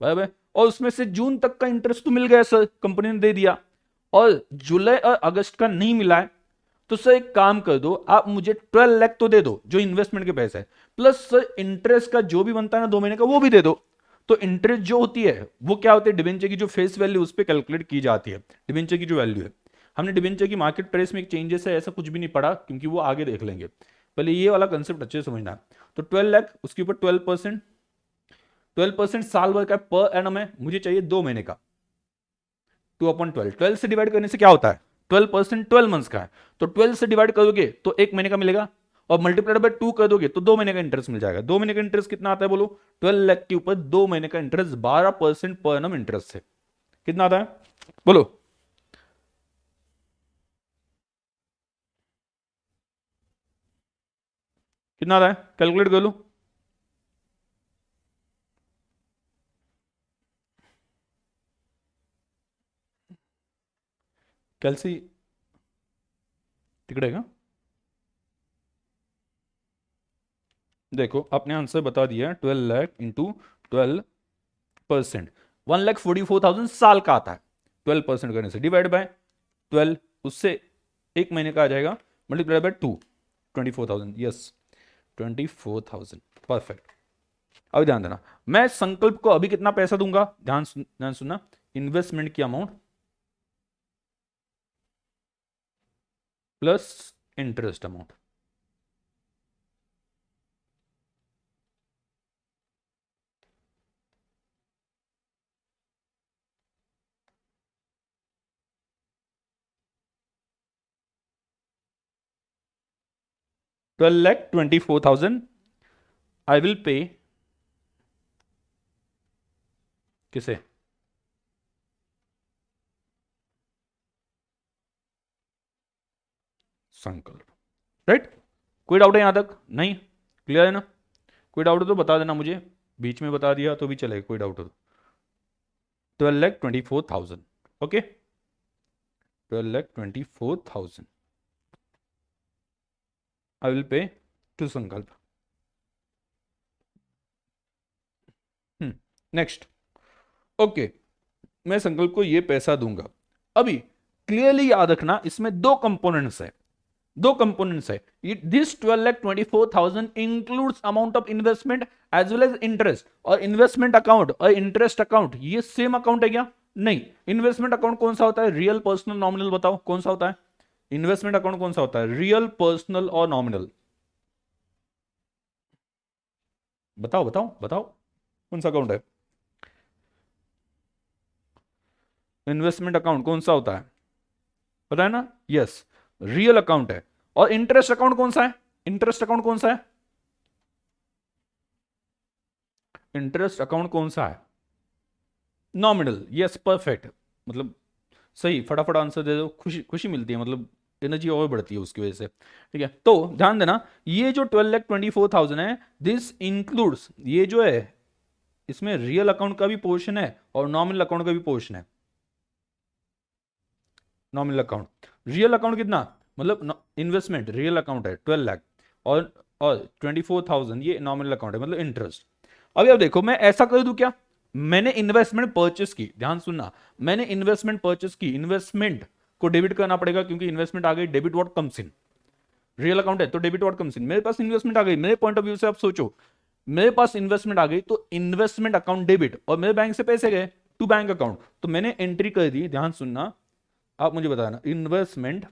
बराबर। और उसमें से जून तक का इंटरेस्ट तो मिल गया सर, कंपनी ने दे दिया, और जुलाई और अगस्त का नहीं मिला है। तो सर एक काम कर दो, आप मुझे 12 लाख तो दे दो जो इन्वेस्टमेंट के पैसे है, प्लस सर इंटरेस्ट का जो भी बनता है ना 2 महीने का वो भी दे दो। तो इंटरेस्ट जो होती है वो क्या होती है? डिबेंचर की जो फेस वैल्यू उस पर कैलकुलेट की जाती है, डिबेंचर की जो वैल्यू है। हमने डिबेंचर की मार्केट प्राइस में एक चेंजेस है ऐसा कुछ भी नहीं पढ़ा, क्योंकि वो आगे देख लेंगे, पहले ये वाला कंसेप्ट अच्छे से समझना है। तो 12 लाख उसके ऊपर 12%, 12% साल भर का पर एनम है, मुझे चाहिए 2 महीने का। 2/12, 12 से डिवाइड करने से क्या होता है? 12% 12 मंथ्स का है, तो 12 से डिवाइड करोगे तो 1 महीने का मिलेगा, और मल्टीप्लाइड बाय 2 कर दोगे तो 2 महीने का इंटरेस्ट मिल जाएगा। 2 महीने का इंटरेस्ट कितना आता है बोलो? 12 लाख के ऊपर 2 महीने का इंटरेस्ट 12% पर एनम इंटरेस्ट से कितना आता है बोलो? कितना आता है, कैलकुलेट कर लो। कैलसी तिकड़े का, देखो अपने आंसर बता दिया, 12 लाख इंटू 12%, 1,44,000 साल का आता है। 12% करने से डिवाइड बाय 12, उससे एक महीने का आ जाएगा, मल्टीप्लाई बाय 2, 24,000, यस 24,000, परफेक्ट। अब ध्यान देना, मैं संकल्प को अभी कितना पैसा दूंगा, ध्यान सुनना, इन्वेस्टमेंट की amount plus interest amount. $12,24,000 I will पे किसे, संकल्प, राइट। कोई डाउट है यहां तक, नहीं, क्लियर है ना? कोई डाउट हो तो बता देना मुझे, बीच में बता दिया तो भी चलेगा, कोई डाउट हो तो। 12,24,000, okay, 12,24,000 I will pay to Sankalp. Next, okay, मैं संकल्प को ये पैसा दूंगा। अभी क्लियरली याद रखना, इसमें दो कंपोनेंट्स है, दो कंपोनेंट्स है। This 12,24,000 includes amount of investment as well as interest. और इन्वेस्टमेंट अकाउंट और इंटरेस्ट अकाउंट ये सेम अकाउंट है क्या? नहीं। इन्वेस्टमेंट अकाउंट कौन सा होता है? रियल, पर्सनल, नॉमिनल, बताओ कौन सा होता है? इन्वेस्टमेंट अकाउंट कौन सा होता है? रियल, पर्सनल और नॉमिनल? बताओ बताओ बताओ, कौन सा अकाउंट है? इन्वेस्टमेंट अकाउंट कौन सा होता है? पता है ना? यस, रियल अकाउंट है। और इंटरेस्ट अकाउंट कौन सा है? इंटरेस्ट अकाउंट कौन सा है? इंटरेस्ट अकाउंट कौन सा है? नॉमिनल, यस, परफेक्ट, मतलब सही, फटाफट आंसर दे दो, खुशी खुशी मिलती है, मतलब एनर्जी और बढ़ती है उसकी वजह से, ठीक है। तो ध्यान देना, ये जो 12,24,000 है, दिस इंक्लूड्स, ये जो है इसमें रियल अकाउंट का भी पोर्शन है और नॉमिनल अकाउंट का भी पोर्शन है। नॉमिनल अकाउंट, रियल अकाउंट कितना, मतलब इन्वेस्टमेंट रियल अकाउंट है 12 लाख, और 24,000 ये नॉमिनल अकाउंट है, मतलब इंटरेस्ट। अभी अब देखो, मैं ऐसा कर दूं क्या, मैंने इन्वेस्टमेंट परचेस की, ध्यान सुनना, मैंने इन्वेस्टमेंट परचेस की, इन्वेस्टमेंट को डेबिट करना पड़ेगा क्योंकि इन्वेस्टमेंट आ गई, debit what comes in, real account है तो डेबिट व्हाट कम्स इन। मेरे पास इन्वेस्टमेंट आ गई, मेरे पॉइंट ऑफ व्यू से आप सोचो, मेरे पास इन्वेस्टमेंट आ गई तो इन्वेस्टमेंट अकाउंट डेबिट, और मेरे बैंक से पैसे गए टू बैंक अकाउंट, तो मैंने एंट्री कर दी, ध्यान सुनना, आप मुझे बताना, इन्वेस्टमेंट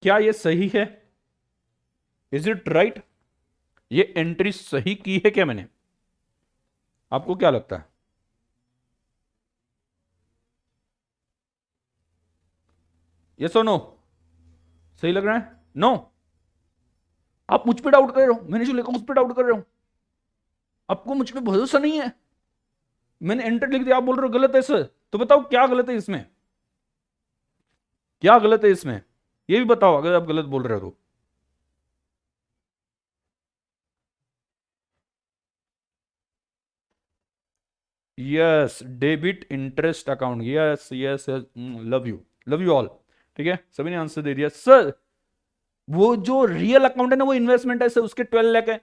क्या ये सही है? Is it right? ये एंट्री सही की है क्या मैंने? आपको क्या लगता है? यस और नो? सही लग रहा है? नो? आप मुझ पे डाउट कर रहे हो, मैंने जो लिखा उस पे डाउट कर रहे हो, आपको मुझ पे भरोसा नहीं है? मैंने एंटर लिख दिया, आप बोल रहे हो गलत है सर, तो बताओ क्या गलत है इसमें, क्या गलत है इसमें, ये भी बताओ अगर आप गलत बोल रहे हो तो। Yes, debit interest account, yes yes, love you all, ठीक है, सभी ने आंसर दे दिया सर। वो जो रियल अकाउंट है ना, वो इन्वेस्टमेंट है सर, उसके 12 लाख है,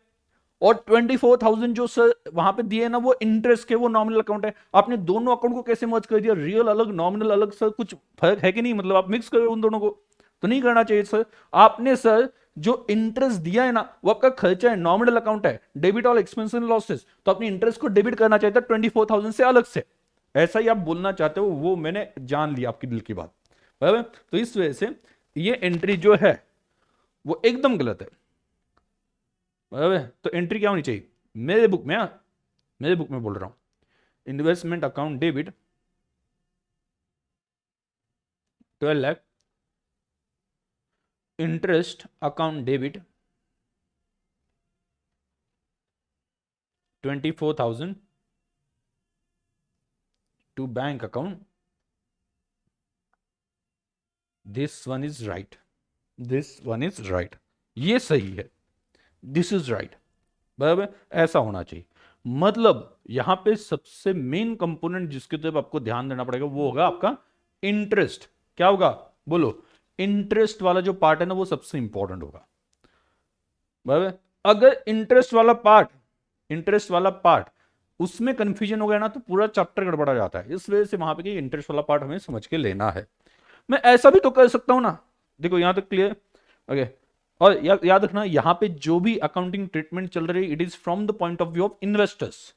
और 24,000 जो सर वहां पे दिए ना, वो इंटरेस्ट के, वो नॉमिनल अकाउंट है। आपने दोनों अकाउंट को कैसे मर्ज कर दिया, रियल अलग नॉमिनल अलग, सर कुछ फर्क है कि नहीं, मतलब आप मिक्स कर रहे हो उन दोनों को, तो नहीं करना चाहिए सर। आपने सर जो इंटरेस्ट दिया है ना, वो आपका खर्चा है, नॉमिनल अकाउंट है, debit all expense and losses, तो अपनी इंटरेस्ट को डेबिट करना चाहिए था 24,000 से अलग से, ऐसा ही आप बोलना चाहते हो, वो मैंने जान लिया आपकी दिल की बात, बराबर। तो इस वजह से ये एंट्री जो है वो एकदम गलत है, बराबर। तो एंट्री क्या होनी चाहिए मेरे बुक में, मेरे बुक में बोल रहा हूं, investment account debit 12 lakh, interest account debit 24,000, to bank account, this one is right, this one is right, ये सही है, दिस इज राइट, बराबर, ऐसा होना चाहिए। मतलब यहां पे सबसे मेन कंपोनेंट जिसके तरफ आपको ध्यान देना पड़ेगा वो होगा आपका इंटरेस्ट। क्या होगा बोलो, इंटरेस्ट वाला जो पार्ट है ना वो सबसे इंपॉर्टेंट होगा, बराबर। अगर इंटरेस्ट वाला पार्ट उसमें कंफ्यूजन हो गया ना तो पूरा चैप्टर गड़बड़ा जाता है। इस वजह से वहां पे इंटरेस्ट वाला पार्ट हमें समझ के लेना है। मैं ऐसा भी तो कर सकता हूं ना, देखो यहां तक क्लियर, ओके। और याद रखना यहां पे जो भी अकाउंटिंग ट्रीटमेंट चल रही है it is from the point of view of investors.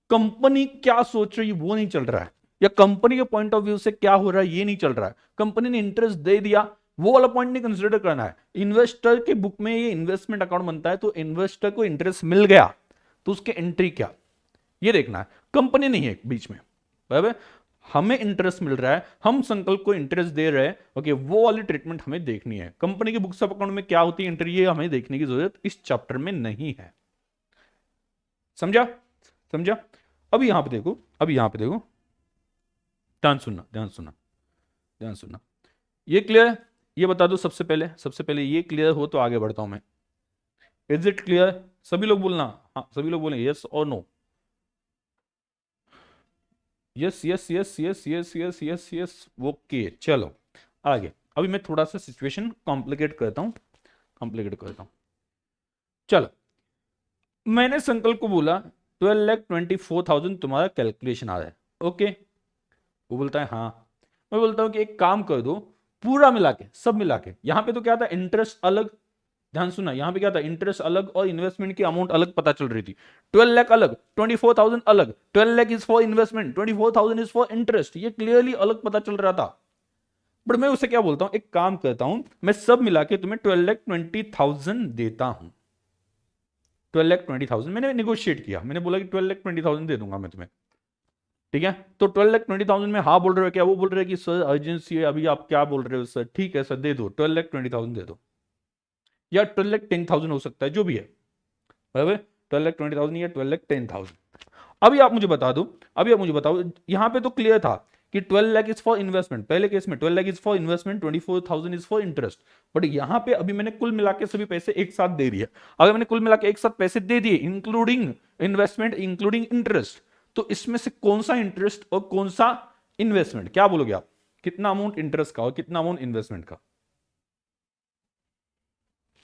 Company क्या सोच रही है वो नहीं चल रहा है, या कंपनी के पॉइंट ऑफ व्यू से क्या हो रहा है ये नहीं चल रहा है। कंपनी ने इंटरेस्ट दे दिया वो वाला पॉइंट नहीं कंसिडर करना है। इन्वेस्टर के बुक में ये इन्वेस्टमेंट अकाउंट बनता है तो इन्वेस्टर को इंटरेस्ट मिल गया तो उसके एंट्री क्या, ये देखना है, कंपनी नहीं है बीच में, बराबर। हमें इंटरेस्ट मिल रहा है, हम संकल्प को इंटरेस्ट दे रहे हैं, ओके, वो वाली ट्रीटमेंट हमें देखनी है। कंपनी के बुक्स ऑफ अकाउंट में क्या होती है एंट्री, ये हमें देखने की जरूरत इस चैप्टर में नहीं है। समझा, समझा। अभी यहां पे देखो, अभी यहां पे देखो, ध्यान सुनना, ध्यान सुनना, ध्यान सुनना। ये क्लियर है, ये बता दो सबसे पहले ये क्लियर हो तो आगे बढ़ता हूं मैं। इज इट क्लियर, सभी लोग बोलना, हाँ सभी लोग बोलेंगे यस और no, yes yes yes yes yes yes yes yes, okay. चलो आगे, अभी मैं थोड़ा सा सिचुएशन कॉम्प्लिकेट करता हूं, चलो। मैंने संकल्प को बोला 12,24,000 तुम्हारा कैलकुलेशन आ रहा है, ओके। वो बोलता है हाँ। मैं बोलता हूं कि एक काम कर दो, पूरा मिला के, सब मिला के, यहां पे तो क्या था इंटरेस्ट अलग, ध्यान सुना, यहां पे क्या था इंटरेस्ट अलग और इन्वेस्टमेंट की अमाउंट अलग पता चल रही थी। 12 लाख अलग, 24,000 अलग, 12 lakh is for investment, 24,000 is for interest, ये क्लियरली अलग पता चल रहा था। बट मैं उसे क्या बोलता हूं, एक काम करता हूं, मैं सब मिला के तुम्हें 12,20,000 देता हूं। 12,20,000 मैंने निगोशिएट किया, मैंने बोला कि 12,20,000 दे दूंगा मैं तुम्हें, ठीक है। तो 12,20,000 में हाँ बोल रहे हो क्या, वो बोल रहे हैं कि सर अर्जेंसी है, अभी आप क्या बोल रहे हो सर, ठीक है सर दे दो 12,20,000 दे दो, या 12,10,000 हो सकता है, जो भी है, बराबर। 12,20,000 या 12,10,000। अभी आप मुझे बता दो, अभी आप मुझे बताओ, यहां पे तो क्लियर था कि 12 लाख इज फॉर इन्वेस्टमेंट, पहले केस में 12 lakh is for investment, 24,000 is for interest. But यहां पे अभी मैंने कुल मिला के सभी पैसे एक साथ दे दिए। अगर मैंने कुल मिला के एक साथ पैसे दे दिए इंक्लूडिंग इन्वेस्टमेंट इंक्लूडिंग इंटरेस्ट, तो इसमें से कौन सा इंटरेस्ट और कौन सा इन्वेस्टमेंट, क्या बोलोगे आप, कितना अमाउंट इंटरेस्ट का और कितना अमाउंट इन्वेस्टमेंट का,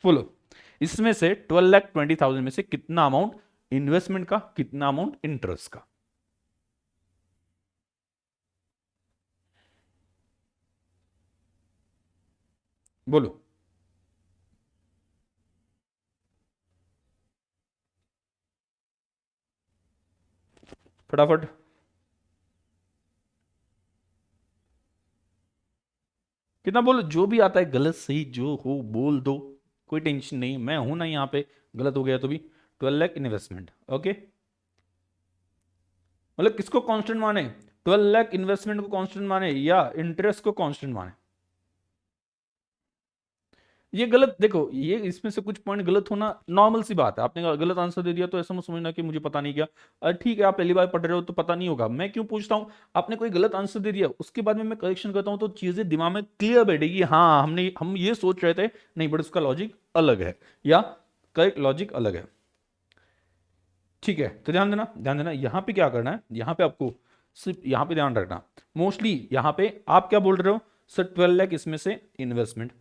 बोलो। इसमें से 12,20,000 में से कितना अमाउंट इन्वेस्टमेंट का, कितना अमाउंट इंटरेस्ट का, बोलो फटाफट। कितना बोलो, जो भी आता है गलत सही जो हो बोल दो, कोई टेंशन नहीं, मैं हूं ना यहाँ पे, गलत हो गया तो भी। 12 लाख इन्वेस्टमेंट, ओके। मतलब किसको कांस्टेंट माने, 12 लाख इन्वेस्टमेंट को कांस्टेंट माने या इंटरेस्ट को कांस्टेंट माने। ये गलत, देखो ये इसमें से कुछ पॉइंट गलत होना नॉर्मल सी बात है। आपने गलत आंसर दे दिया तो ऐसा मत समझना कि मुझे पता नहीं क्या, ठीक है आप पहली बार पढ़ रहे हो तो पता नहीं होगा, मैं क्यों पूछता हूं। आपने कोई गलत आंसर दे दिया उसके बाद में मैं करेक्शन करता हूं तो चीजें दिमाग में क्लियर बैठेगी, हाँ हम ये सोच रहे थे नहीं बट उसका लॉजिक अलग है या करेक्ट लॉजिक अलग है, ठीक है। तो ध्यान देना, ध्यान देना, यहां पे क्या करना है, यहां पे आपको सिर्फ यहां पे ध्यान रखना, मोस्टली यहां पे आप क्या बोल रहे हो सर 12 लाख इसमें से इन्वेस्टमेंट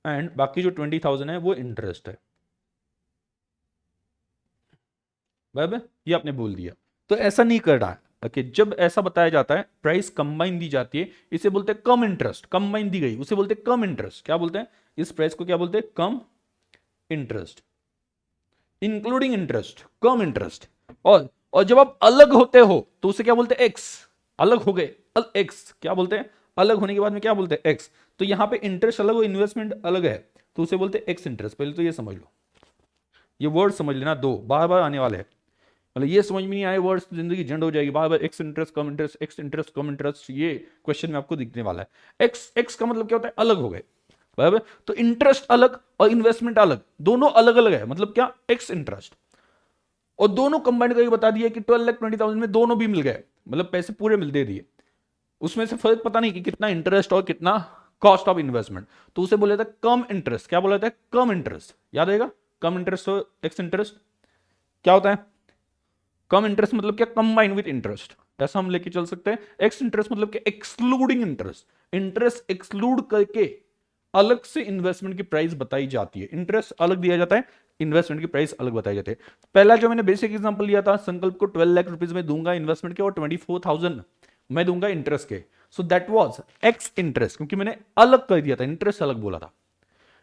एंड बाकी जो 20,000 है वो इंटरेस्ट है, बराबर, ये आपने बोल दिया। तो ऐसा नहीं कर रहा है, ओके। जब ऐसा बताया जाता है प्राइस कंबाइन दी जाती है, इसे बोलते हैं कम इंटरेस्ट, कंबाइन दी गई उसे बोलते हैं कम इंटरेस्ट, क्या बोलते हैं इस प्राइस को, क्या बोलते हैं कम इंटरेस्ट, इंक्लूडिंग इंटरेस्ट, कम इंटरेस्ट। और जब आप अलग होते हो तो उसे क्या बोलते हैं एक्स, अलग हो गए एक्स, क्या बोलते हैं अलग होने के बाद में क्या बोलते हैं एक्स। तो यहां पे इंटरेस्ट अलग और इन्वेस्टमेंट अलग है तो उसे बोलते हैं एक्स इंटरेस्ट। पहले तो ये समझ लो, ये वर्ड समझ लेना, दो बार बार आने वाले हैं, मतलब ये समझ में नहीं आए वर्ड्स तो जिंदगी झंड हो जाएगी। बार बार एक्स इंटरेस्ट कम इंटरेस्ट, एक्स इंटरेस्ट कम इंटरेस्ट, ये क्वेश्चन में आपको दिखने वाला है। एक्स एक्स का मतलब क्या होता है अलग हो गए, बराबर। तो इंटरेस्ट अलग और इन्वेस्टमेंट अलग, दोनों अलग अलग है, मतलब क्या एक्स इंटरेस्ट। और दोनों कंबाइंड करके बता दिया कि 12,20,000 में दोनों भी मिल गए, मतलब पैसे पूरे मिल दे दिए, उसमें से फर्क पता नहीं कि कितना इंटरेस्ट और कितना कॉस्ट ऑफ इन्वेस्टमेंट, तो उसे बोला था कम इंटरेस्ट। क्या बोला था? कम इंटरेस्ट। याद रहेगा, कम इंटरेस्ट और एक्स इंटरेस्ट क्या होता है? कम इंटरेस्ट मतलब क्या? कंबाइन विद इंटरेस्ट, ऐसा हम लेके चल सकते हैं। एक्स इंटरेस्ट मतलब क्या? एक्सक्लूडिंग इंटरेस्ट, इंटरेस्ट एक्सक्लूड करके अलग से इन्वेस्टमेंट की प्राइस बताई जाती है। इंटरेस्ट अलग दिया जाता है, इन्वेस्टमेंट की प्राइस अलग बताई जाती है। पहला जो मैंने बेसिक एग्जांपल लिया था, संकल्प को 12 लाख रुपीज में दूंगा इन्वेस्टमेंट के और 24,000 मैं दूंगा इंटरेस्ट के, so that was x interest, क्योंकि मैंने अलग कर दिया था, इंटरेस्ट अलग बोला था।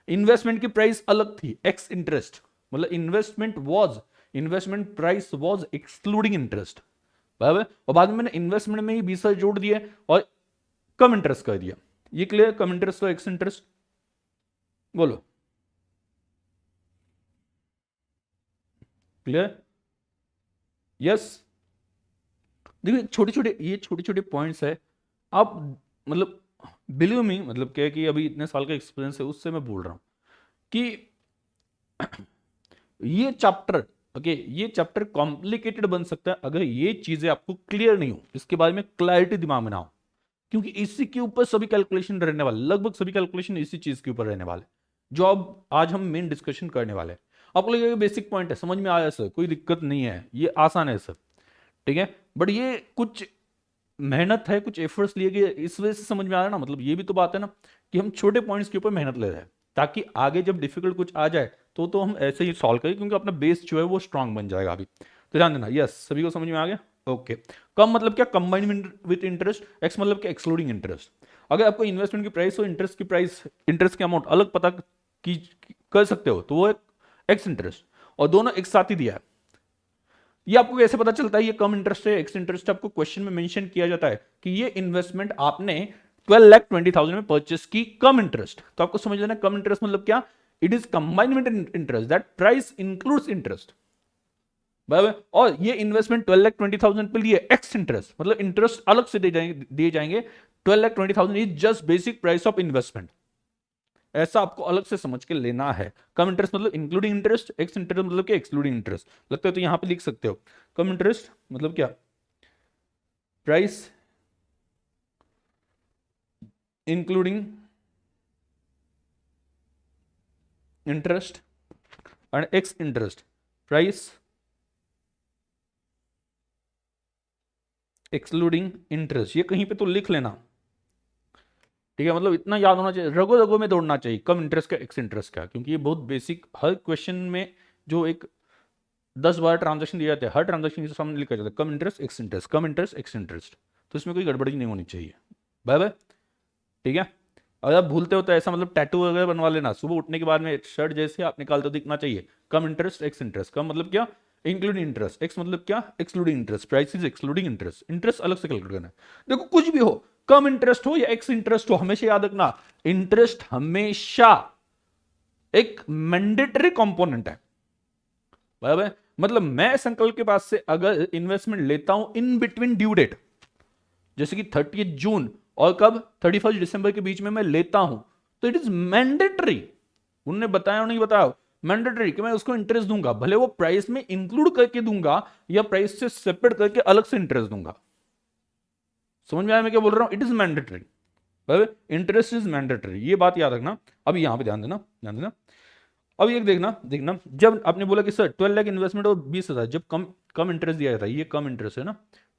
इन्वेस्टमेंट की प्राइस अलग थी, एक्स इंटरेस्ट, मतलब investment price was excluding interest, बराबर। और बाद में मैंने इन्वेस्टमेंट में ही 20,000 जोड़ दिए और कम इंटरेस्ट कर दिया। ये क्लियर? कम इंटरेस्ट और एक्स इंटरेस्ट, बोलो क्लियर? यस। देखिए छोटे छोटे पॉइंट्स है, आप मतलब बिलीव मी, मतलब क्या है कि अभी इतने साल का एक्सपीरियंस है, उससे मैं बोल रहा हूं कि ये चैप्टर, ओके, ये चैप्टर कॉम्प्लिकेटेड बन सकता है अगर ये चीजें आपको क्लियर नहीं हो, इसके बारे में क्लैरिटी दिमाग में ना हो, क्योंकि इसी के ऊपर सभी कैलकुलेशन रहने वाले, लगभग सभी कैलकुलेशन इसी चीज के ऊपर रहने वाले, जो अब आज हम मेन डिस्कशन करने वाले हैं। आपको लगेगा बेसिक पॉइंट है, समझ में आया सर, कोई दिक्कत नहीं है, ये आसान है सर, ठीक है, बट ये कुछ मेहनत है, कुछ एफर्ट्स लिए गए, इस वजह से समझ में आ रहा है ना। मतलब ये भी तो बात है ना कि हम छोटे पॉइंट्स के ऊपर मेहनत ले रहे हैं, ताकि आगे जब डिफिकल्ट कुछ आ जाए तो हम ऐसे ही सॉल्व करें, क्योंकि अपना बेस जो है वो स्ट्रांग बन जाएगा अभी। तो ध्यान देना, यस, सभी को समझ में आ गया? ओके। कम मतलब क्या? Combined with interest. एक्स मतलब क्या? Excluding interest. अगर आपको इन्वेस्टमेंट की प्राइस और इंटरेस्ट की प्राइस, इंटरेस्ट की अमाउंट अलग पता कर सकते हो, तो वो एक्स इंटरेस्ट, और दोनों एक साथ ही दिया है। ये आपको कैसे पता चलता है ये कम इंटरेस्ट है, एक्स इंटरेस्ट? आपको क्वेश्चन में मेंशन किया जाता है कि ये इन्वेस्टमेंट आपने 12,20,000 में परचेस की, कम इंटरेस्ट। तो आपको समझ लेना कम इंटरेस्ट मतलब क्या? It is combined with interest, that price includes interest, बराबर। और ये इन्वेस्टमेंट 12,20,000 पे लिए एक्स इंटरेस्ट, मतलब इंटरेस्ट अलग से दिए जाएंगे। 12,20,000 is just basic price of investment, ऐसा आपको अलग से समझ के लेना है। कम इंटरेस्ट मतलब इंक्लूडिंग इंटरेस्ट, एक्स इंटरेस्ट मतलब क्या? Excluding interest. लगता है तो यहां पे लिख सकते हो, कम इंटरेस्ट मतलब क्या? Price including interest, and x interest price excluding interest. ये कहीं पे तो लिख लेना, ठीक है, मतलब इतना याद होना चाहिए, रगो रगो में दौड़ना चाहिए कम इंटरेस्ट का, एक्स इंटरेस्ट का, क्योंकि ये बहुत बेसिक, हर क्वेश्चन में जो एक 10-12 ट्रांजेक्शन दिया जाता है, हर ट्रांजेक्शन के सामने लिखा जाता है कम इंटरेस्ट एक्स इंटरेस्ट, कम इंटरेस्ट एक्स इंटरेस्ट, तो इसमें कोई गड़बड़ी नहीं होनी चाहिए, बाय, ठीक है। अगर आप भूलते हो तो ऐसा मतलब टैटू वगैरह बनवा लेना, सुबह उठने के बाद में शर्ट जैसे आप निकालते हो दिखना चाहिए कम इंटरेस्ट एक्स इंटरेस्ट। कम मतलब क्या? Including interest. एक्स मतलब क्या? Excluding interest. Price is excluding interest, interest अलग से कैलकुलेट करना है। देखो कुछ भी हो, कम इंटरेस्ट हो या एक्स इंटरेस्ट हो, हमेशा याद रखना इंटरेस्ट हमेशा एक मैंडेटरी कंपोनेंट है, बराबर। मतलब मैं संकल्प के पास से अगर इन्वेस्टमेंट लेता हूं इन बिटवीन ड्यू डेट, जैसे कि 30 जून और कब 31 दिसंबर के बीच में मैं लेता हूं, तो इट इज मैंडेटरी, उन्होंने बताया नहीं बताया, मैंडेटरी कि मैं उसको इंटरेस्ट दूंगा, भले वो प्राइस में इंक्लूड करके दूंगा या प्राइस से सेपरेट करके अलग से इंटरेस्ट दूंगा। समझ में आया मैं क्या बोल रहा हूं? It is mandatory, interest is mandatory, ये बात याद रखना। अब यहां पे ध्यान देना। अब ये देखना जब आपने बोला कि सर 12 लाख इन्वेस्टमेंट और 20,000, जब कम इंटरेस्ट दिया जाता है, ये कम इंटरेस्ट है ना,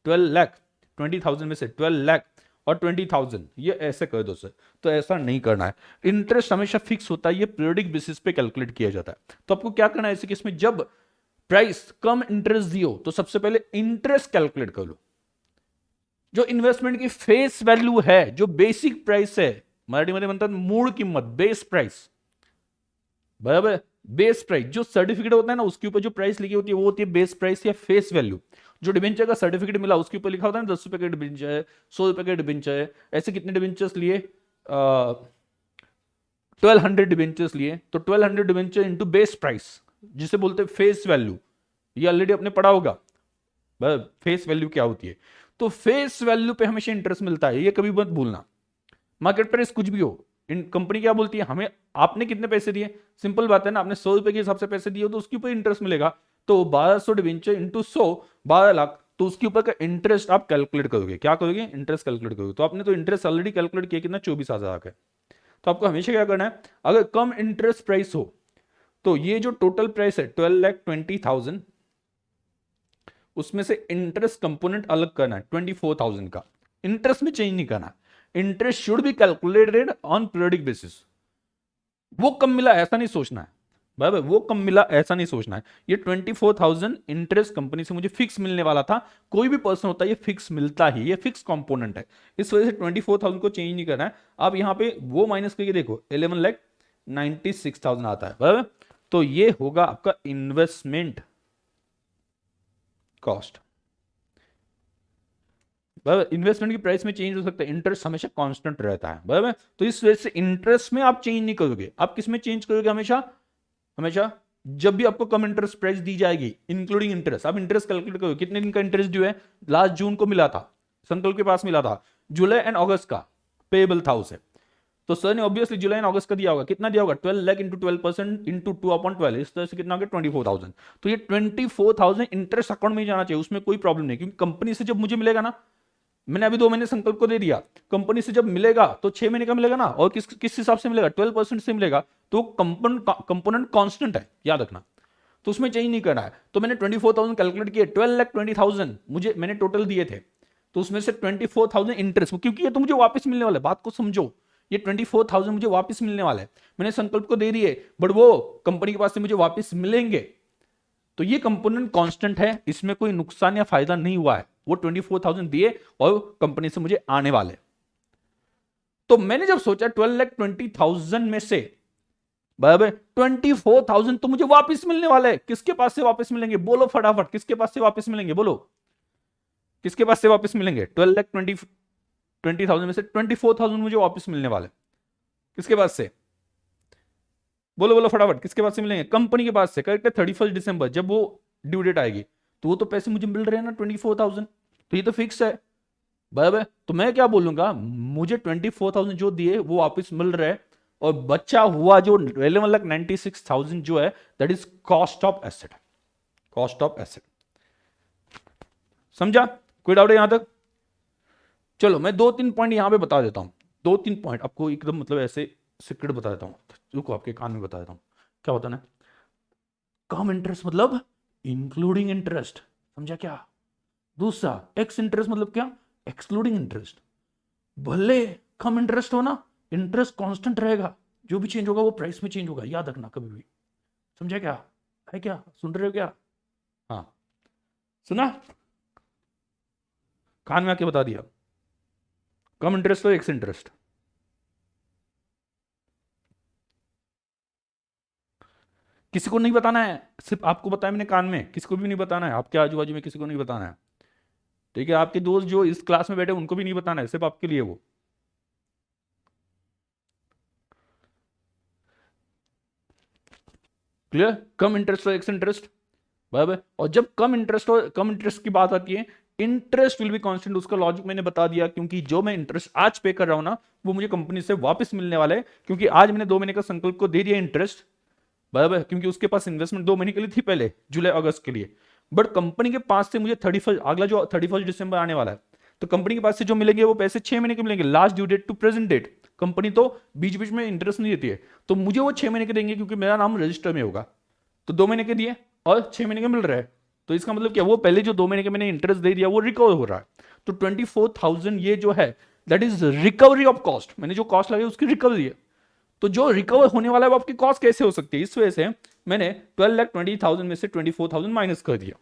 12,20,000 में से 12 लाख और 20,000 ये ऐसे कर दो सर, तो ऐसा नहीं करना है। इंटरेस्ट हमेशा फिक्स होता है, ये पीरियडिक बेसिस पे कैलकुलेट किया जाता है। तो आपको क्या करना है ऐसे केस में, जब प्राइस कम इंटरेस्ट दियो तो सबसे पहले इंटरेस्ट कैलकुलेट कर लो, जो इन्वेस्टमेंट की फेस वैल्यू है, जो बेसिक प्राइस है, मराठी में बनता है मूल कीमत, बेस प्राइस, बराबर। बेस प्राइस जो सर्टिफिकेट होता है ना, उसके ऊपर जो प्राइस लिखी होती है वो होती है बेस प्राइस या फेस वैल्यू। जो डिबेंचर का सर्टिफिकेट मिला उसके ऊपर लिखा होता है ना 10 रुपए का डिबेंचर है, 100 रुपए का डिबेंचर है, ऐसे कितने डिबेंचर्स लिए, 1200 डिबेंचर्स लिए, तो 1200 डिबेंचर इंटू बेस प्राइस, जिसे बोलते हैं फेस वैल्यू, ये ऑलरेडी आपने पढ़ा होगा फेस वैल्यू क्या होती है। तो फेस वैल्यू पे हमेशा इंटरेस्ट मिलता है, ये कभी मत भूलना। मार्केट प्राइस कुछ भी हो, इन कंपनी क्या बोलती है हमें, आपने कितने पैसे दिए, सिंपल बात है ना, आपने 100 रुपए के हिसाब से पैसे दिए तो उसके ऊपर इंटरेस्ट मिलेगा। तो 1200 डिवेंचर इंटू 100 12 लाख, तो उसके ऊपर का इंटरेस्ट आप कैलकुलेट करोगे। क्या करोगे? इंटरेस्ट कैलकुलेट करोगे। तो आपने तो इंटरेस्ट ऑलरेडी कैलकुलेट किया, कितना? 24,000 का है। तो आपको हमेशा क्या करना है, अगर कम इंटरेस्ट प्राइस हो तो ये जो टोटल प्राइस है 12,20,000, उसमें से इंटरेस्ट कंपोनेंट अलग करना है 24,000 का। इंटरेस्ट में चेंज नहीं करना। Interest should be calculated on periodic basis. वो कम मिला ऐसा नहीं सोचना है, बराबर, वो कम मिला ऐसा नहीं सोचना है। ये 24,000 इंटरेस्ट कंपनी से मुझे फिक्स मिलने वाला था। कोई भी पर्सन होता है ये फिक्स मिलता ही, ये फिक्स कंपोनेंट है, इस वजह से 24,000 को चेंज नहीं करना है। आप यहां पे वो माइनस करके देखो, 11,96,000 आता है, बराबर। तो ये होगा आपका इन्वेस्टमेंट कॉस्ट। बराबर, इन्वेस्टमेंट की प्राइस में चेंज हो सकता है, इंटरेस्ट हमेशा कांस्टेंट रहता है, बराबर। तो इस वजह से इंटरेस्ट में आप चेंज नहीं करोगे। आप किस में चेंज करोगे? हमेशा हमेशा जब भी आपको कम इंटरेस्ट प्राइस दी जाएगी, इंक्लूडिंग इंटरेस्ट, आप इंटरेस्ट कैलकुलेट करोगे कितने दिन का इंटरेस्ट ड्यू है। लास्ट जून को मिला था, संकल्प के पास मिला था, जुलाई एंड अगस्त का पेएबल था उसे। तो सर ने ऑब्वियसली जुलाई एंड अगस्त का दिया होगा, कितना दिया होगा? 12 लाख इंटू 12% इंटू 2/12, इस तरह से कितना आ गया? 24,000। तो ये 24,000 इंटरेस्ट अकाउंट में जाना चाहिए, उसमें कोई प्रॉब्लम नहीं, क्योंकि कंपनी से जब मुझे मिलेगा ना, मैंने अभी 2 महीने संकल्प को दे दिया, कंपनी से जब मिलेगा तो 6 महीने का मिलेगा ना, और किस हिसाब से मिलेगा? 12% से मिलेगा। तो कंपोनेंट कांस्टेंट है, याद रखना, तो उसमें चेंज नहीं करना है। तो मैंने 24,000 कैलकुलेट किए, 12,20,000 मुझे मैंने टोटल दिए थे, तो उसमें से 24,000 इंटरेस्ट, क्योंकि ये तो मुझे वापस मिलने वाला है, बात को समझो, ये 24,000 मुझे वापस मिलने वाला है, मैंने संकल्प को दे दिए, बट वो कंपनी के पास से मुझे वापस मिलेंगे। तो ये कंपोनेंट कांस्टेंट है, इसमें कोई नुकसान या फायदा नहीं हुआ है। वो 24,000 दिए और कंपनी से मुझे आने वाले। तो मैंने जब सोचा 12,20,000 में से, बराबर, 24,000 तो मुझे वापस मिलने वाले हैं। किसके पास से वापस मिलेंगे? बोलो फटाफट, किसके पास से वापस मिलेंगे? बोलो, किसके पास से वापस मिलेंगे? 12,20,000 में से 24,000 मुझे वापस मिलने वाले, किसके पास से? बोलो बोलो फटाफट, किसके पास से मिलेंगे? कंपनी के पास से। करेक्ट है, 31 दिसंबर जब वो ड्यू डेट आएगी, तो वो तो पैसे मुझे मिल रहे हैं ना 24,000, तो ये तो फिक्स है, बराबर। तो मैं क्या बोलूंगा, मुझे 24,000 जो दिए वो वापस मिल रहे हैं, और बचा हुआ जो 11,96,000 जो है, that is cost of asset, cost of asset. समझा? कोई डाउट है यहां तक? चलो मैं 2-3 पॉइंट यहां पे बता देता हूं, 2-3 पॉइंट आपको एकदम मतलब ऐसे सीक्रेट बता देता हूं, रुको आपके कान में बता देता हूं। क्या बताना है? कम इंटरेस्ट मतलब इंक्लूडिंग इंटरेस्ट, समझा क्या? दूसरा, एक्स इंटरेस्ट मतलब क्या? Excluding interest. भले कम इंटरेस्ट हो ना, इंटरेस्ट कांस्टेंट रहेगा, जो भी चेंज होगा वो प्राइस में चेंज होगा, याद रखना कभी भी। समझा क्या है? क्या सुन रहे हो क्या? हाँ, सुना? कान में आके बता दिया, कम इंटरेस्ट हो एक्स इंटरेस्ट। किसी को नहीं बताना है, सिर्फ आपको बताया मैंने कान में, किसी को भी नहीं बताना है, आपके आजू बाजू में किसी को नहीं बताना है, ठीक है? आपके दोस्त जो इस क्लास में बैठे उनको भी नहीं बताना है, सिर्फ आपके लिए वो। क्लियर? कम इंटरेस्ट और एक्स इंटरेस्ट, बराबर। और जब कम इंटरेस्ट और कम इंटरेस्ट की बात आती है, इंटरेस्ट विल बी कांस्टेंट, उसका लॉजिक मैंने बता दिया, क्योंकि जो मैं इंटरेस्ट आज पे कर रहा हूं ना, वो मुझे कंपनी से वापस मिलने वाला है, क्योंकि आज मैंने 2 महीने का संकल्प को दे दिया इंटरेस्ट, बराबर, क्योंकि उसके पास इन्वेस्टमेंट 2 महीने के लिए थी पहले, जुलाई अगस्त के लिए, बट कंपनी के पास से मुझे 31 अगला जो 31 दिसंबर आने वाला है, तो कंपनी के पास से जो मिलेंगे वो पैसे 6 महीने के मिलेंगे, last due date to present date. Company तो बीच बीच में इंटरेस्ट नहीं देती है, तो मुझे वो 6 महीने के देंगे, क्योंकि मेरा नाम रजिस्टर में होगा। तो 2 महीने के दिए और 6 महीने के मिल रहे हैं, तो इसका मतलब क्या? वो पहले जो 2 महीने के मैंने इंटरेस्ट दे दिया वो रिकवर हो रहा है। तो 24,000 ये जो है, that is recovery of cost, मैंने जो कॉस्ट लगाई उसकी रिकवरी है। तो जो रिकवर होने वाला है वो आपकी कॉस्ट कैसे हो सकती है? इस वजह से मैंने 12,20,000 में से 24,000 माइनस कर दिया,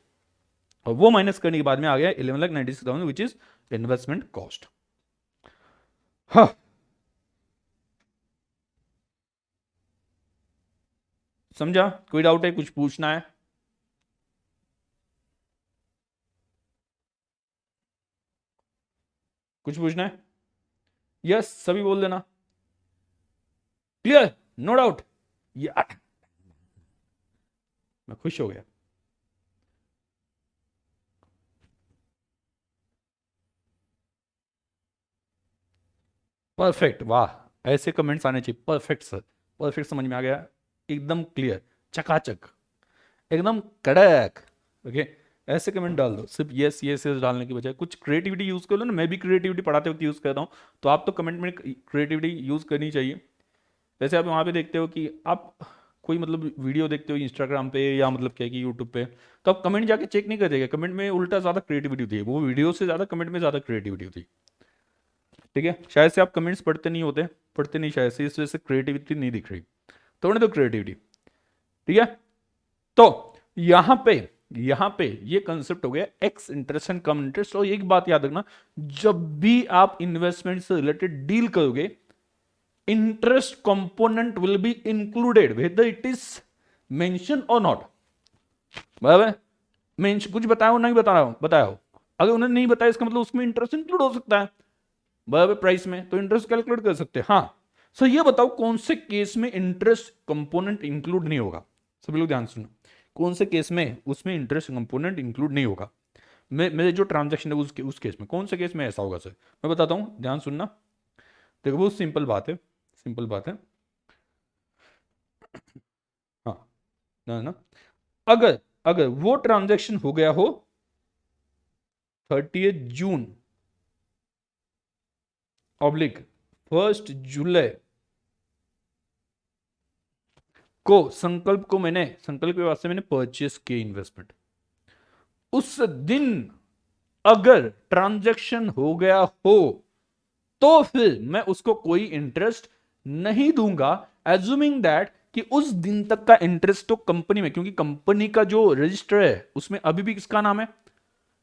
और वो माइनस करने के बाद में आ गया 11,96,000 विच इज इन्वेस्टमेंट कॉस्ट। हाँ, समझा? कोई डाउट है? कुछ पूछना है? कुछ पूछना है? यस, सभी बोल देना। क्लियर? No doubt? यार मैं खुश हो गया। परफेक्ट, वाह, ऐसे कमेंट्स आने चाहिए। परफेक्ट सर, परफेक्ट, समझ में आ गया, एकदम क्लियर, चकाचक, एकदम कड़क। ओके, ऐसे कमेंट डाल दो, सिर्फ यस यस यस डालने की बजाय कुछ क्रिएटिविटी यूज कर लो ना। मैं भी क्रिएटिविटी पढ़ाते वक्त यूज करता हूँ, तो आप तो कमेंट में क्रिएटिविटी यूज करनी चाहिए। वैसे आप वहाँ पे देखते हो कि आप कोई मतलब वीडियो देखते हो इंस्टाग्राम पे या मतलब क्या कि यूट्यूब पे, तो आप कमेंट जाके चेक नहीं करेंगे, कमेंट में उल्टा ज़्यादा क्रिएटिविटी होती है, वो वीडियो से ज़्यादा कमेंट में ज़्यादा क्रिएटिविटी होती है। ठीक है, शायद से आप कमेंट्स पढ़ते नहीं होते, पढ़ते नहीं शायद से, इस वजह से क्रिएटिविटी नहीं दिख रही। थोड़ी तो क्रिएटिविटी। ठीक है, तो यहां पे ये कंसेप्ट हो गया x interest and come interest. और एक बात याद रखना, जब भी आप इन्वेस्टमेंट से रिलेटेड डील करोगे, interest component will be included whether it is mention और नॉट। बराबर, मेंशन कुछ बताया हो नहीं बताया हो, अगर उन्होंने नहीं बताया इसका मतलब उसमें इंटरेस्ट इंक्लूड हो सकता है। बराबर, प्राइस में तो इंटरेस्ट कैलकुलेट कर सकते हैं। हाँ, सो ये बताओ कौन से केस में इंटरेस्ट कंपोनेंट इंक्लूड नहीं होगा। सभी लोग ध्यान सुनो, कौन से केस में उसमें इंटरेस्ट कंपोनेंट इंक्लूड नहीं होगा। मेरे जो ट्रांजैक्शन है उस केस में, कौन से केस में ऐसा होगा सर, मैं बताता हूं, ध्यान सुनना। देखो बहुत सिंपल बात है, सिंपल बात है। हाँ, ना अगर अगर वो ट्रांजैक्शन हो गया हो 30 जून ऑब्लिक 1 जुलाई को, संकल्प के वास्ते मैंने परचेस किए इन्वेस्टमेंट, उस दिन अगर ट्रांजैक्शन हो गया हो तो फिर मैं उसको कोई इंटरेस्ट नहीं दूंगा, एज्यूमिंग दैट कि उस दिन तक का इंटरेस्ट तो कंपनी में, क्योंकि कंपनी का जो रजिस्टर है उसमें अभी भी किसका नाम है।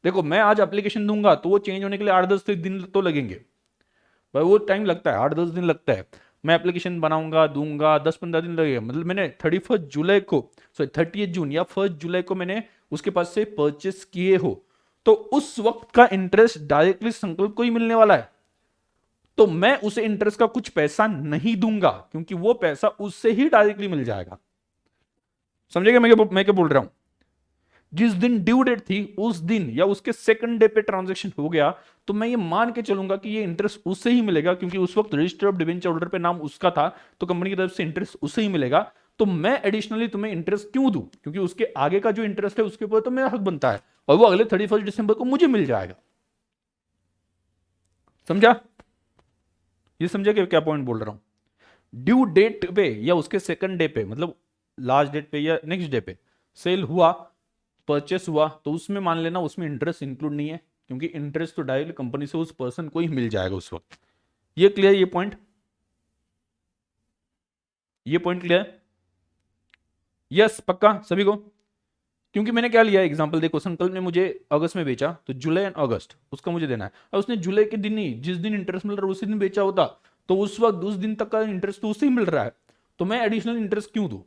देखो मैं आज एप्लीकेशन दूंगा तो वो चेंज होने के लिए 8-10 दिन तो लगेंगे भाई, वो टाइम लगता है, 8-10 दिन लगता है। मैं एप्लीकेशन बनाऊंगा दूंगा 10-15 दिन लगेगा। मतलब मैंने 31 जुलाई को, सॉरी 30 जून या 1 जुलाई को मैंने उसके पास से परचेस किए हो, तो उस वक्त का इंटरेस्ट डायरेक्टली संकल्प को ही मिलने वाला है। तो मैं उसे इंटरेस्ट का कुछ पैसा नहीं दूंगा, क्योंकि वो पैसा उससे ही डायरेक्टली मिल जाएगा। समझेगा मैं क्या बोल रहा हूं। जिस दिन ड्यू डेट थी उस दिन या उसके सेकंड डे पे ट्रांजैक्शन हो गया, तो मैं ये मान के चलूंगा कि ये इंटरेस्ट उससे ही मिलेगा, क्योंकि उस वक्त रजिस्टर ऑफ डिबेंचर होल्डर पे नाम उसका था, तो कंपनी की तरफ से इंटरेस्ट उससे ही मिलेगा। तो मैं एडिशनली तुम्हें इंटरेस्ट क्यों दूं, क्योंकि उसके आगे का जो इंटरेस्ट है उसके ऊपर तो मेरा हक बनता है, और वो अगले 31 दिसंबर को मुझे मिल जाएगा। समझा, ये समझा कि क्या पॉइंट बोल रहा हूं। ड्यू डेट पे या उसके सेकंड डे पे, मतलब लास्ट डेट पे या नेक्स्ट डे पे सेल हुआ, परचेस हुआ, तो उसमें मान लेना उसमें इंटरेस्ट इंक्लूड नहीं है, क्योंकि इंटरेस्ट तो डायरेक्ट कंपनी से उस पर्सन को ही मिल जाएगा उस वक्त। ये क्लियर, ये पॉइंट क्लियर। यस पक्का सभी को। क्योंकि मैंने क्या लिया एग्जांपल, देखो संकल्प ने मुझे अगस्त में बेचा, तो जुलाई एंड अगस्त उसका मुझे देना है, और उसने जुलाई के दिन ही जिस दिन इंटरेस्ट मिल रहा है उसी दिन बेचा होता, तो उस वक्त उस दिन तक का इंटरेस्ट तो उसे ही मिल रहा है, तो मैं एडिशनल इंटरेस्ट क्यों दूं।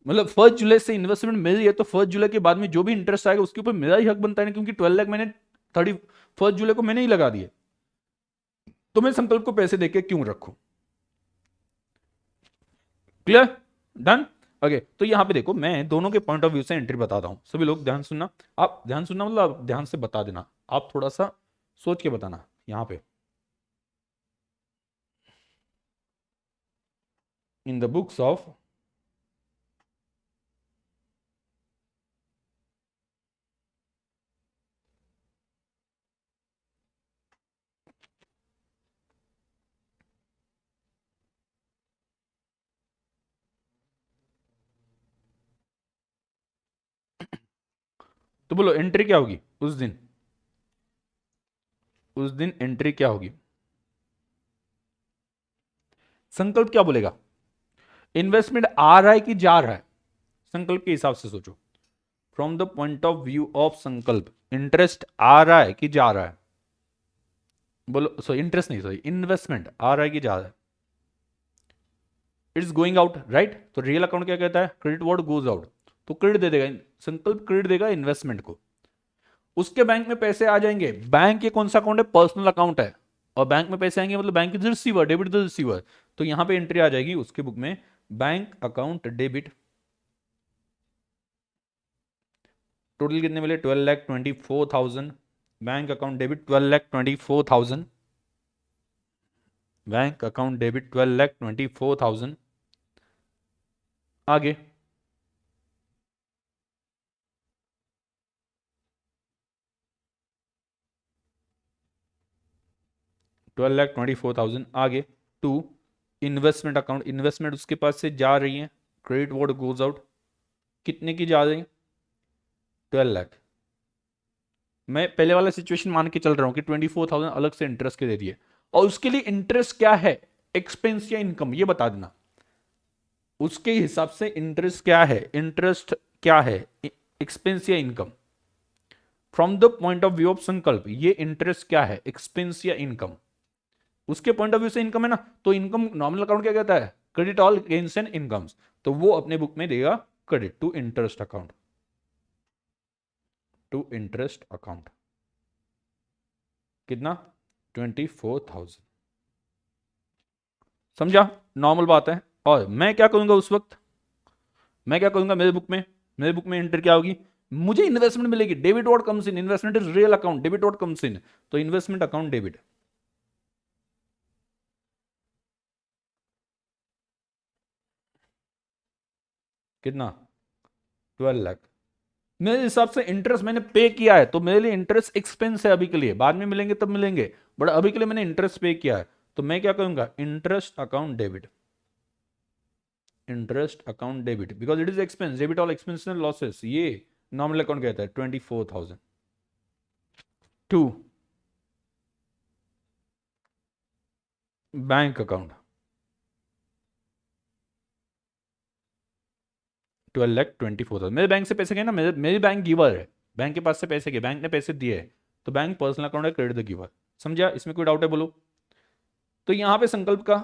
मतलब 1 जुलाई से इन्वेस्टमेंट मिल रही है, तो 1 जुलाई के बाद में जो भी इंटरेस्ट आएगा उसके ऊपर मेरा ही हक बनता है ना, क्योंकि 12 लाख मैंने 31 जुलाई को मैंने ही लगा दिए, तो मैं संकल्प को पैसे देके क्यों रखूं। Clear, done. ओके, तो यहां पे देखो मैं दोनों के पॉइंट ऑफ व्यू से एंट्री बताता हूं, सभी लोग ध्यान सुनना। आप ध्यान सुनना मतलब आप ध्यान से बता देना, आप थोड़ा सा सोच के बताना यहां पे। इन द बुक्स ऑफ तो बोलो एंट्री क्या होगी उस दिन, उस दिन एंट्री क्या होगी। संकल्प क्या बोलेगा, इन्वेस्टमेंट आ रहा है कि जा रहा है, संकल्प के हिसाब से सोचो। From the point of view of संकल्प, इंटरेस्ट आ रहा है कि जा रहा है। बोलो सॉरी, इंटरेस्ट नहीं, सॉरी इन्वेस्टमेंट आ रहा है कि जा रहा है। It's going out, right. तो रियल अकाउंट क्या कहता है, क्रेडिट वर्ड गोज आउट, तो क्रेडिट दे देगा, संकल्प क्रेडिट देगा इन्वेस्टमेंट को। उसके बैंक में पैसे आ जाएंगे, बैंक ये कौन सा अकाउंट है, पर्सनल अकाउंट है, और बैंक में पैसे आएंगे मतलब bank is receiver, debit the receiver. तो यहां पे एंट्री आ जाएगी उसके बुक में, बैंक अकाउंट डेबिट, टोटल कितने मिले 12,24,000, bank account debit 12,24,000, bank account debit 12,24,000। आगे 12,24,000। आगे टू इन्वेस्टमेंट अकाउंट, इन्वेस्टमेंट उसके पास से जा रही है, क्रेडिट व्हाट गोज आउट, कितने की जा रही है? 12 लाख। मैं पहले वाला सिचुएशन मान के चल रहा हूं कि 24,000 अलग से इंटरेस्ट के दे दिए, और उसके लिए इंटरेस्ट क्या है, एक्सपेंस या इनकम, ये बता देना। उसके हिसाब से इंटरेस्ट क्या है, इंटरेस्ट क्या है, एक्सपेंस या income. From the point of view of Sankalp, ये इंटरेस्ट क्या है, एक्सपेंस या इनकम। उसके पॉइंट ऑफ व्यू से इनकम है ना, तो इनकम नॉमिनल अकाउंट क्या कहता है, credit all gains and incomes, तो वो अपने बुक में देगा credit to interest account, to interest account. कितना? 24,000। समझा? नॉर्मल बात है। और मैं क्या करूंगा उस वक्त, मैं क्या करूंगा, मेरे बुक में एंट्री क्या होगी, मुझे इन्वेस्टमेंट मिलेगी, debit what comes in, investment is real account, debit what comes in, तो इन्वेस्टमेंट अकाउंट डेबिट। कितना? 12 लाख। मेरे हिसाब से इंटरेस्ट मैंने पे किया है, तो मेरे लिए इंटरेस्ट एक्सपेंस है अभी के लिए, बाद में मिलेंगे तब मिलेंगे, बट अभी के लिए मैंने इंटरेस्ट पे किया है, तो मैं क्या करूंगा, interest account debit, interest account debit, because it is expense, debit all expense and losses, ये नॉर्मल अकाउंट कहता है। 24,000 टू बैंक अकाउंट, 12,24,000। मेरे बैंक से पैसे गए ना, मेरी बैंक गिवर है, बैंक के पास से पैसे गए, बैंक ने पैसे दिए है, तो बैंक पर्सनल अकाउंट है, क्रेडिट द गिवर। समझा? इसमें कोई डाउट है बोलो? तो यहां पे संकल्प का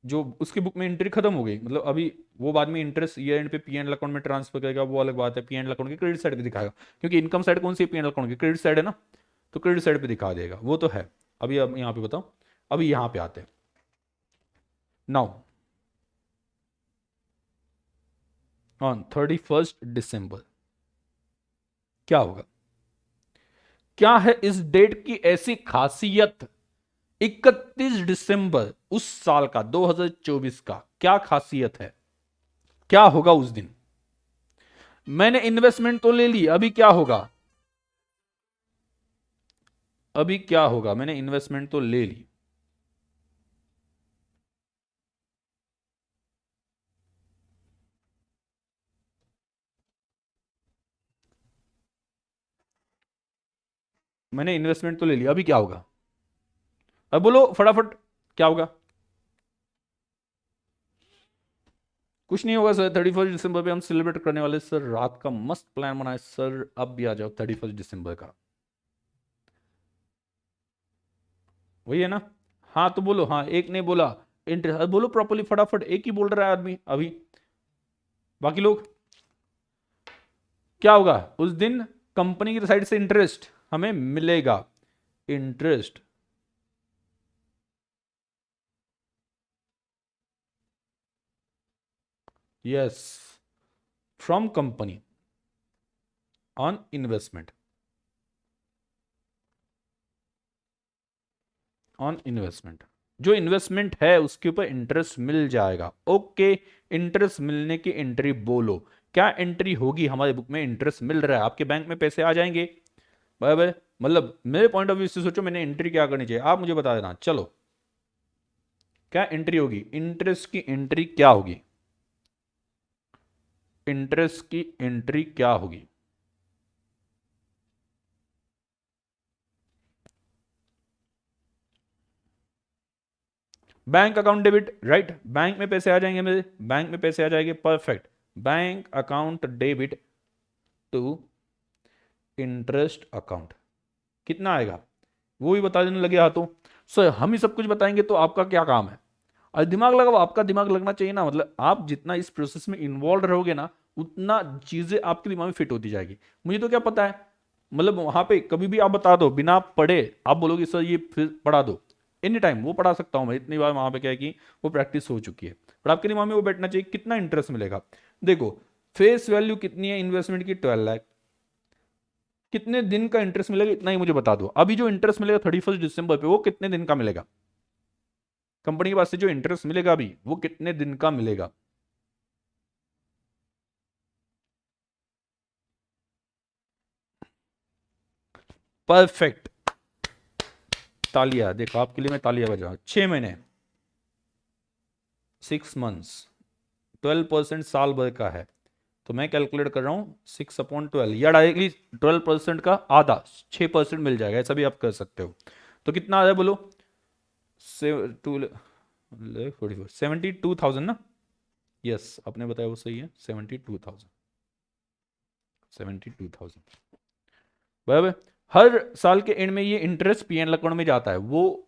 जो उसकी बुक में एंट्री खत्म हो गई, मतलब अभी वो बाद में इंटरेस्ट ईयर एंड पे पी एंड अकाउंट में ट्रांसफर करेगा, वो अलग बात है, पी एंड अकाउंट के क्रेडिट साइड पे दिखाएगा, क्योंकि इनकम साइड कौन सी है, पी एंड अकाउंट की क्रेडिट साइड है ना, तो क्रेडिट साइड पे दिखा देगा, वो तो है। अभी अब यहाँ पे बताओ, अभी यहाँ पे आते हैं। नाउ ऑन 31 दिसंबर क्या होगा, क्या है इस डेट की ऐसी खासियत, 31 दिसंबर उस साल का 2024 का क्या खासियत है, क्या होगा उस दिन? मैंने इन्वेस्टमेंट तो ले ली, अभी क्या होगा, अभी क्या होगा, मैंने इन्वेस्टमेंट तो ले ली, मैंने इन्वेस्टमेंट तो ले ली, अभी क्या होगा, अब बोलो फटाफट, क्या होगा? कुछ नहीं होगा सर, 31 दिसंबर पे हम सेलिब्रेट करने वाले सर, रात का मस्त प्लान बनाए सर, अब भी आ जाओ 31 दिसंबर का, वही है ना? हाँ तो बोलो, हाँ एक ने बोला इंटरेस्ट, बोलो प्रॉपर्ली फटाफट, एक ही बोल रहा है आदमी अभी, बाकी लोग क्या होगा उस दिन, कंपनी की साइड से इंटरेस्ट हमें मिलेगा, interest yes from company on investment, on investment, जो इन्वेस्टमेंट है उसके ऊपर इंटरेस्ट मिल जाएगा। ओके, इंटरेस्ट मिलने की एंट्री बोलो, क्या एंट्री होगी हमारे बुक में, इंटरेस्ट मिल रहा है, आपके बैंक में पैसे आ जाएंगे, बराबर। मतलब मेरे पॉइंट ऑफ व्यू से सोचो, मैंने एंट्री क्या करनी चाहिए, आप मुझे बता देना। चलो क्या एंट्री होगी, इंटरेस्ट की एंट्री क्या होगी, इंटरेस्ट की एंट्री क्या होगी? Bank account debit, right, bank में पैसे आ जाएंगे मेरे, बैंक में पैसे आ जाएंगे, perfect, bank account debit to interest account, कितना आएगा वो भी बता देने लगे हाथों। सर हम ही सब कुछ बताएंगे तो आपका क्या काम है, और दिमाग लगाओ, आपका दिमाग लगना चाहिए ना, मतलब आप जितना इस प्रोसेस में इन्वॉल्व रहोगे ना, उतना चीजें आपके दिमाग में फिट होती जाएगी। मुझे तो क्या पता है, मतलब वहां पे कभी भी आप बता दो बिना पढ़े, आप बोलोगे सर ये फिर पढ़ा दो, एनी टाइम वो पढ़ा सकता हूं मैं, इतनी बार वहां पे क्या है कि वो प्रैक्टिस हो चुकी है, पर आपके दिमाग में वो बैठना चाहिए, कितना इंटरेस्ट मिलेगा। देखो फेस वैल्यू कितनी है इन्वेस्टमेंट की, 12 लाख, कितने दिन का इंटरेस्ट मिलेगा इतना ही मुझे बता दो, अभी जो इंटरेस्ट मिलेगा 31 दिसंबर पे वो कितने दिन का मिलेगा, कंपनी के पास से जो इंटरेस्ट मिलेगा अभी वो कितने दिन का मिलेगा? परफेक्ट, तालियां, देखो आपके लिए मैं तालियां बजा रहा हूं। 6 महीने 6 मंथ्स 12% साल भर का है, तो मैं कैलकुलेट कर रहा हूं 6/12 या डायरेक्टली 12% का आधा 6% मिल जाएगा, ऐसा भी आप कर सकते हो। तो कितना आ रहा है बोलो? 72,000 ना? यस, आपने बताया वो सही है, 72,000 बराबर। हर साल के एंड में ये इंटरेस्ट पीएनएल अकाउंट में जाता है, वो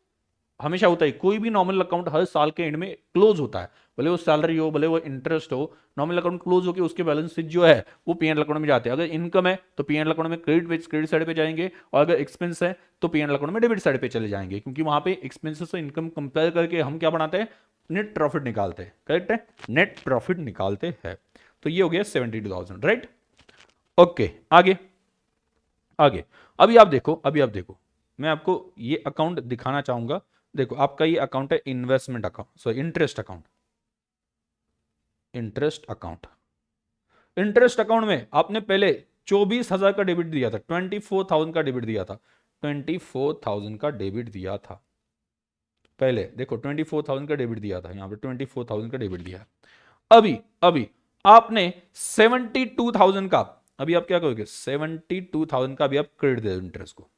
हमेशा होता है। कोई भी नॉमिनल अकाउंट हर साल के एंड में क्लोज होता है, भले वो सैलरी हो भले वो इंटरेस्ट हो, नॉमिनल अकाउंट क्लोज होकर उसके बैलेंस शीट जो है वो पीएनएल अकाउंट में जाते हैं। अगर इनकम है तो पीएनएल अकाउंट में क्रेडिट साइड पे जाएंगे, और अगर एक्सपेंस है तो पीएनएल अकाउंट में डेबिट साइड पे चले जाएंगे, क्योंकि वहां पे एक्सपेंसेस और इनकम कंपेयर करके हम क्या बनाते हैं? नेट प्रॉफिट निकालते हैं। करेक्ट है, नेट प्रॉफिट निकालते हैं। तो ये हो गया 72,000, राइट? ओके, आगे आगे। अभी आप देखो, मैं आपको ये अकाउंट दिखाना चाहूंगा। देखो आपका ये अकाउंट है investment account, sorry interest account. Interest account में आपने पहले 24,000 का डेबिट दिया था, 24,000 का डेबिट दिया था, 24,000 का डेबिट दिया था पहले। देखो 24,000 का डेबिट दिया था, यहां पे 24,000 का डेबिट दिया। अभी आपने 72,000 का, अभी आप क्या करोगे? 72,000 का अभी आप क्रेडिट दे दो इंटरेस्ट को।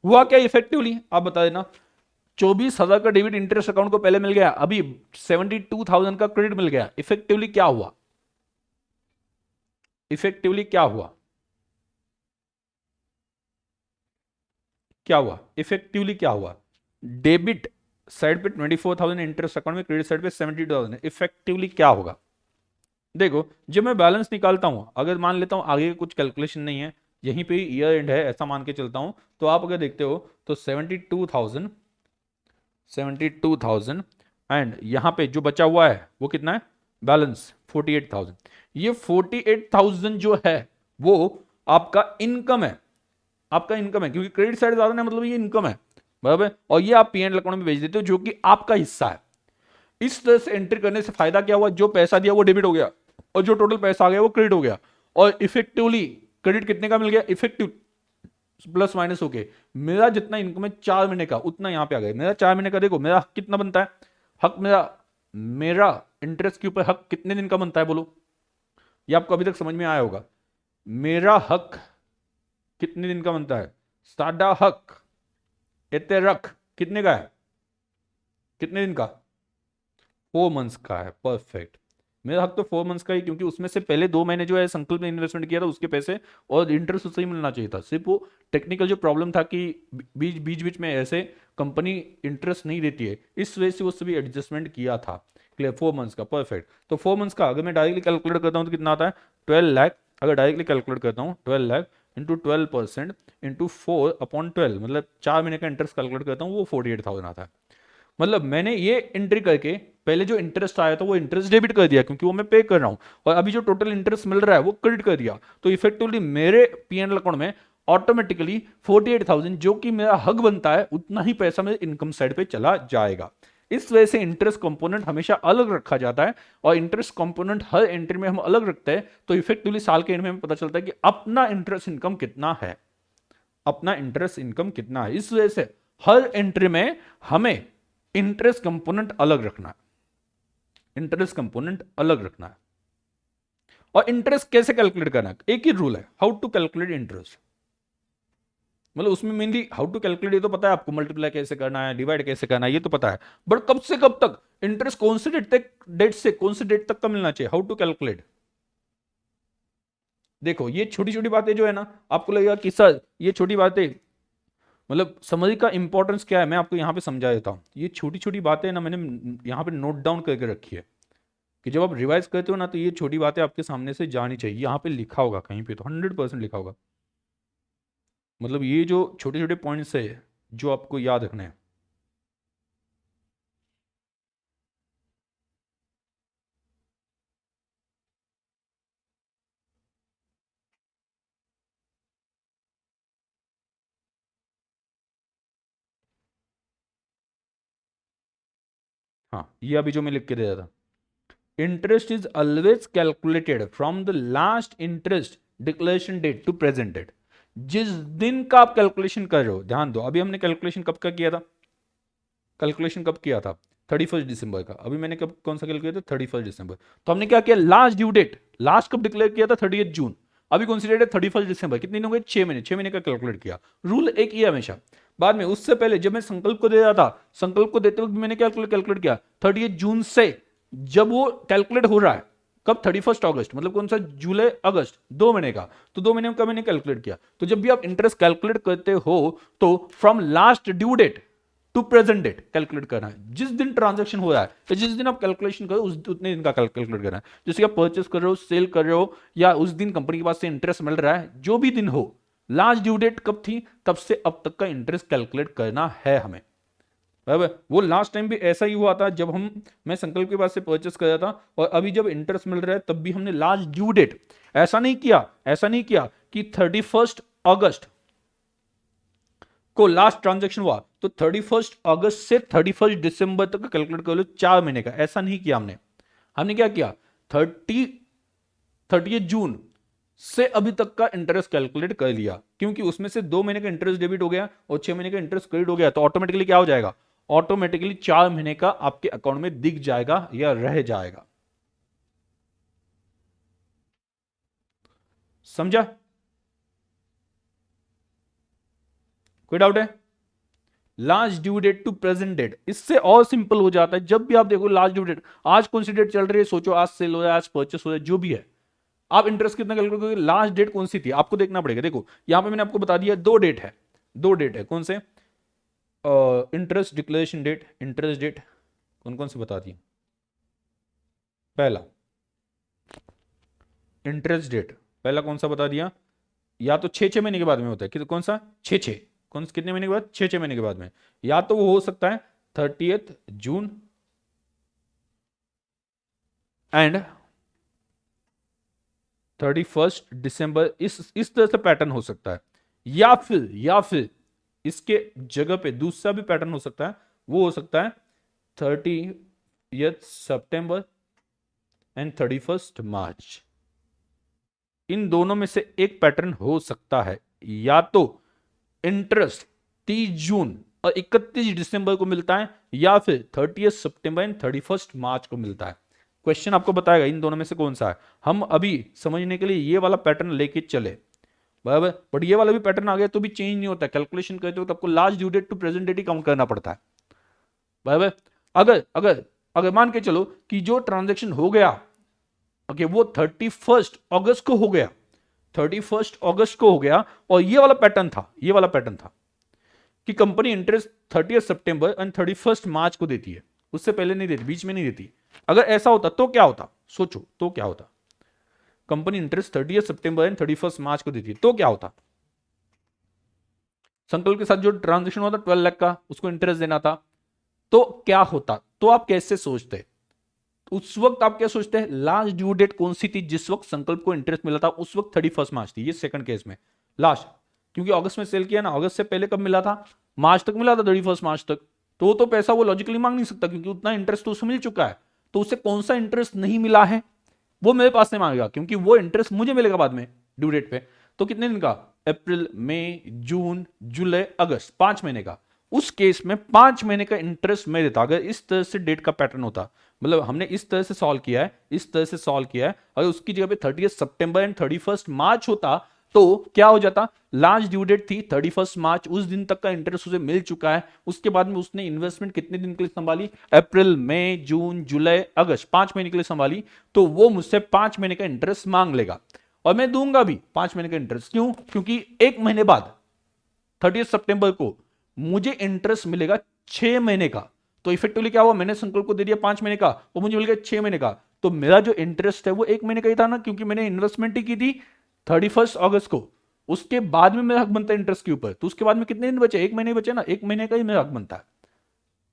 हुआ क्या इफेक्टिवली आप बता देना? 24,000 का डेबिट इंटरेस्ट अकाउंट को पहले मिल गया, अभी 72,000 का क्रेडिट मिल गया। इफेक्टिवली क्या हुआ? इफेक्टिवली क्या हुआ? इफेक्टिवली क्या हुआ? डेबिट साइड पे 24,000, इंटरेस्ट अकाउंट में क्रेडिट साइड पे 72,000। इफेक्टिवली क्या होगा? देखो जब मैं बैलेंस निकालता हूं, अगर मान लेता हूं आगे कुछ कैलकुलेशन नहीं है, यहीं पे ईयर एंड है ऐसा मान के चलता हूं, तो आप अगर देखते हो तो 72,000 एंड यहां पे जो बचा हुआ है वो कितना है? बैलेंस 48,000। ये 48,000 जो है वो आपका इनकम है, क्योंकि क्रेडिट साइड ज्यादा नहीं, मतलब ये इनकम है, बराबर। और ये आप पीएनएल अकाउंट में भेज देते हो जो कि आपका हिस्सा है। इस तरह से एंट्री करने से फायदा क्या हुआ? जो पैसा दिया वो डेबिट हो गया, और जो टोटल पैसा आ गया वो क्रेडिट हो गया। और इफेक्टिवली क्रेडिट कितने का मिल गया? इफेक्टिव प्लस माइनस होके मेरा जितना इनकम है 4 महीने का, उतना यहां पे आ गया। मेरा 4 महीने का, देखो मेरा हक कितना बनता है? हक मेरा इंटरेस्ट के ऊपर हक कितने दिन का बनता है बोलो? ये आपको अभी तक समझ में आया होगा। मेरा हक कितने दिन का बनता है? साडा हक एते रख कितने का है? कितने दिन का? 4 मंथ्स का है। परफेक्ट। मेरा हक तो 4 मंथ्स का ही, क्योंकि उसमें से पहले 2 महीने जो है संकल्प ने इन्वेस्टमेंट किया था उसके पैसे और इंटरेस्ट उससे ही मिलना चाहिए था। सिर्फ वो टेक्निकल जो प्रॉब्लम था कि बीच में ऐसे कंपनी इंटरेस्ट नहीं देती है, इस वजह से वो सभी एडजस्टमेंट किया था। क्लियर? 4 मंथ्स का। परफेक्ट। तो 4 मंथ्स का अगर मैं डायरेक्टली कैलकुलेट करता हूँ तो कितना आता है? 12 लाख। अगर डायरेक्टली कैलकुलेट करता हूँ 12 लाख इंटू 12% इंटू 4/12, मतलब 4 महीने का इंटरेस्ट कैलकुलेट करता हूँ वो 48,000 आता है। मतलब मैंने ये एंट्री करके पहले जो इंटरेस्ट आया था वो इंटरेस्ट डेबिट कर दिया, क्योंकि वो मैं पे कर रहा हूं, और अभी जो टोटल इंटरेस्ट मिल रहा है वो क्रेडिट कर दिया। तो इफेक्टिवली मेरे पीएनएल अकाउंट में ऑटोमेटिकली 48,000 जो कि मेरा हक बनता है उतना ही पैसा मेरे इनकम साइड पे चला जाएगा। इस वजह से इंटरेस्ट कंपोनेंट हमेशा अलग रखा जाता है, और इंटरेस्ट कंपोनेंट हर एंट्री में हम अलग रखते हैं। तो इफेक्टिवली साल के एंड में हमें पता चलता है कि अपना इंटरेस्ट इनकम कितना है, इस वजह से हर एंट्री में हमें इंटरेस्ट कंपोनेंट अलग रखना है। और इंटरेस्ट कैसे कैलकुलेट करना है? एक ही रूल है, हाउ टू कैलकुलेट इंटरेस्ट। मतलब उसमें मेनली हाउ टू कैलकुलेट ये तो पता है आपको, मल्टीप्लाई कैसे करना है, डिवाइड कैसे करना है, ये तो पता है। बट कब से कब तक इंटरेस्ट कौन से डेट तक का मिलना चाहिए, हाउ टू कैलकुलेट। देखो ये छोटी छोटी बातें जो है ना, आपको लगेगा कि सर ये छोटी बातें, मतलब समझ का इंपॉर्टेंस क्या है मैं आपको यहाँ पे समझा देता हूँ। ये छोटी छोटी बातें ना मैंने यहाँ पे नोट डाउन करके रखी है, कि जब आप रिवाइज करते हो ना तो ये छोटी बातें आपके सामने से जानी चाहिए। यहाँ पे लिखा होगा कहीं पे तो 100% लिखा होगा। मतलब ये जो छोटे छोटे पॉइंट्स है जो आपको याद रखने हैं। हाँ, ये अभी जो मैं लिख के दे रहा था, interest is always calculated from the last interest declaration date to present date. जिस दिन का आप कैलकुलेशन कर रहे हो, ध्यान दो, अभी हमने कैलकुलेशन कब का किया था, कैलकुलेशन कब किया था 31 दिसंबर का, अभी मैंने कब कौन सा कैलकुलेट किया था 31 दिसंबर, तो हमने क्या किया, लास्ट ड्यू डेट लास्ट कब डिक्लेयर किया था 30 जून, अभी कौन सी डेट है 31 दिसंबर, कितने दिन हो गए 6 महीने, 6 महीने का कैलकुलेट किया, रूल एक ही है हमेशा। बाद में उससे पहले जब मैं संकल्प को दे रहा था, संकल्प को देते वक्त मैंने कैलकुलेट किया 30 जून से, जब वो कैलकुलेट हो रहा है कब 31 अगस्त, मतलब कौन सा जुलाई अगस्त 2 महीने का, तो 2 महीने का मैंने कैलकुलेट किया। तो जब भी आप इंटरेस्ट कैलकुलेट करते हो तो from last due date to present date calculate करना है, जिस दिन ट्रांजैक्शन हो रहा है, तो जिस दिन आप कैलकुलेशन करो उस उतने दिन का कैलकुलेट करना है। जैसे आप परचेस कर रहे हो, सेल कर रहे हो, या उस दिन कंपनी के पास से इंटरेस्ट मिल रहा है, जो भी दिन हो, लास्ट ड्यू डेट कब थी तब से अब तक का इंटरेस्ट कैलकुलेट करना है हमें। बराबर, वो लास्ट टाइम भी ऐसा ही हुआ था जब मैं संकल्प के पास से परचेस कर रहा था, और अभी जब इंटरेस्ट मिल रहा है तब भी हमने लास्ट ड्यू डेट, ऐसा नहीं किया कि 31 अगस्त को लास्ट ट्रांजैक्शन हुआ तो 31 अगस्त से 31 दिसंबर तक कैलकुलेट कर लो 4 महीने का, ऐसा नहीं किया हमने। हमने क्या किया 30 जून से अभी तक का इंटरेस्ट कैलकुलेट कर लिया, क्योंकि उसमें से 2 महीने का इंटरेस्ट डेबिट हो गया और 6 महीने का इंटरेस्ट क्रेडिट हो गया, तो ऑटोमेटिकली क्या हो जाएगा, ऑटोमेटिकली 4 महीने का आपके अकाउंट में दिख जाएगा या रह जाएगा। समझा, कोई डाउट है? Last due date to present date, इससे और सिंपल हो जाता है। जब भी आप देखो लास्ट ड्यू डेट, आज कौन सी डेट चल रही है, सोचो आज सेल हो रहा है, आज परचेस हो रहा है, जो भी है, आप इंटरेस्ट कितना कैलकुलेट करोगे, लास्ट डेट कौन सी थी आपको देखना पड़ेगा। देखो यहां पे मैंने आपको बता दिया 2 डेट है, कौन से, interest declaration date, interest date कौन कौन से बता दिए। पहला इंटरेस्ट डेट, पहला कौन सा बता दिया, या तो 6 महीने के बाद में होता है, कौन सा, कितने महीने के बाद, 6 महीने के बाद में, या तो वो हो सकता है 30 जून एंड 31 दिसंबर, इस तरह से पैटर्न हो सकता है, या फिर इसके जगह पे दूसरा भी पैटर्न हो सकता है, वो हो सकता है 30 सितंबर एंड 31 मार्च, इन दोनों में से एक पैटर्न हो सकता है। या तो इंटरेस्ट 30 जून और 31 दिसंबर को मिलता है, या फिर 30 सितंबर एंड 31 मार्च को मिलता है। क्वेश्चन आपको बताएगा इन दोनों में से कौन सा है। हम अभी समझने के लिए ये वाला पैटर्न लेके चले, बराबर, बट ये वाला भी पैटर्न आ गया तो भी चेंज नहीं होता, कैलकुलेशन करते हो तो आपको last due date to present date ही काउंट करना पड़ता है, बराबर। अगर अगर अगर मान के चलो कि जो ट्रांजेक्शन हो गया, ओके, वो 31 अगस्त को हो गया, 31 अगस्त को हो गया, और ये वाला पैटर्न था कि कंपनी इंटरेस्ट 30 सितंबर एंड 31 मार्च को देती है, उससे पहले नहीं देती, बीच में नहीं देती। अगर ऐसा होता तो क्या होता, सोचो तो क्या होता, कंपनी इंटरेस्ट 30 सितंबर एंड 31 मार्च को देती है तो क्या होता, संकल्प के साथ जो ट्रांजेक्शन हुआ था 12 लाख का, उसको इंटरेस्ट देना था, तो क्या होता, तो आप कैसे सोचते, उस वक्त आप क्या सोचते हैं, लास्ट ड्यू डेट कौन सी थी जिस वक्त संकल्प को इंटरेस्ट मिला था, उस वक्त 31 मार्च थी, ये सेकंड केस में लास्ट, क्योंकि अगस्त में सेल किया ना, अगस्त से पहले कब मिला था, मार्च तक मिला था, 31 मार्च तक, तो पैसा वो लॉजिकली मांग नहीं सकता, क्योंकि उतना इंटरेस्ट तो उसे मिल चुका है, तो उसे कौन सा इंटरेस्ट नहीं मिला है वो मेरे पास से मांगेगा, क्योंकि वो इंटरेस्ट मुझे मिलेगा बाद में ड्यू डेट पे। तो कितने दिन का, अप्रैल, मई, जून, जुलाई, अगस्त, 5 महीने का, उस केस में 5 महीने का इंटरेस्ट मैं देता। अगर इस तरह से डेट का पैटर्न होता, मतलब हमने इस तरह से सॉल्व किया है, अगर उसकी जगह पे 30 सितंबर एंड 31 मार्च होता तो क्या हो जाता, लास्ट ड्यू डेट थी 31 मार्च, उस दिन तक का इंटरेस्ट उसे मिल चुका है, उसके बाद में उसने इन्वेस्टमेंट कितने दिन के लिए संभाली, अप्रैल, मई, जून, जुलाई, अगस्त, 5 महीने के लिए संभाली, तो वो मुझसे 5 महीने का इंटरेस्ट मांग लेगा, और मैं दूंगा भी 5 महीने का इंटरेस्ट। क्यों, क्योंकि एक महीने बाद 30 सितंबर को मुझे इंटरेस्ट मिलेगा 6 महीने का, तो इफेक्टिवली क्या हुआ, मैंने संकल्प को दे दिया 5 महीने का, वो मुझे मिल गया 6 महीने का, तो मेरा जो इंटरेस्ट है वो 1 महीने का ही था ना, क्योंकि मैंने इन्वेस्टमेंट ही की थी 31 अगस्त को, उसके बाद में मेरा हक बनता है इंटरेस्ट के ऊपर, तो उसके बाद में कितने दिन बचे, 1 महीने बचे ना, 1 महीने का ही मेरा हक बनता है,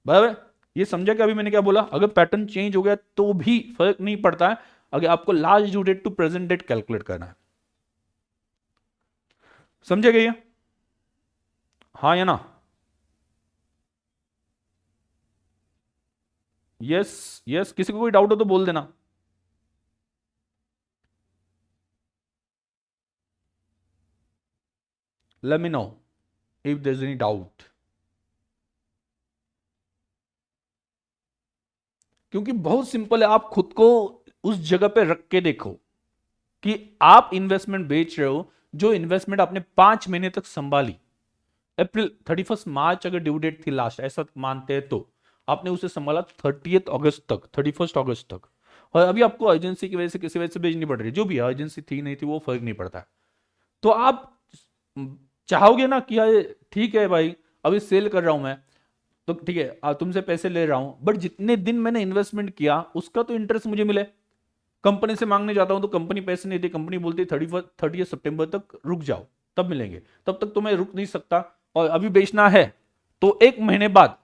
बराबर। ये समझा कि अभी मैंने क्या बोला, अगर पैटर्न चेंज हो गया तो भी फर्क नहीं पड़ता है, अगर आपको last due date to present date calculate करना है। समझे गए, हाँ या ना, यस यस, किसी को कोई डाउट हो तो बोल देना। Let me know if there is any doubt, क्योंकि बहुत सिंपल है। आप खुद को उस जगह पे रख के देखो कि आप इन्वेस्टमेंट बेच रहे हो, जो इन्वेस्टमेंट आपने 5 महीने तक संभाली, अप्रैल 31 मार्च अगर ड्यू डेट थी लास्ट, ऐसा मानते हैं तो आपने उसे संभाला 30 अगस्त तक, 31 अगस्त तक, और अभी आपको अर्जेंसी की वजह से किसी वजह से बेचनी पड़ रही है, जो भी अर्जेंसी थी नहीं थी वो फर्क नहीं पड़ता है। तो आप चाहोगे ना कि यार ठीक है भाई अभी सेल कर रहा हूं मैं, तो ठीक है तुमसे पैसे ले रहा हूं, बट जितने दिन मैंने इन्वेस्टमेंट किया उसका तो इंटरेस्ट मुझे मिले। कंपनी से मांगने जाता हूं तो कंपनी पैसे नहीं देती, कंपनी बोलती है 30 सितंबर तक रुक जाओ तब मिलेंगे, तब तक तो मैं रुक नहीं सकता। और अभी बेचना है तो 1 महीने बाद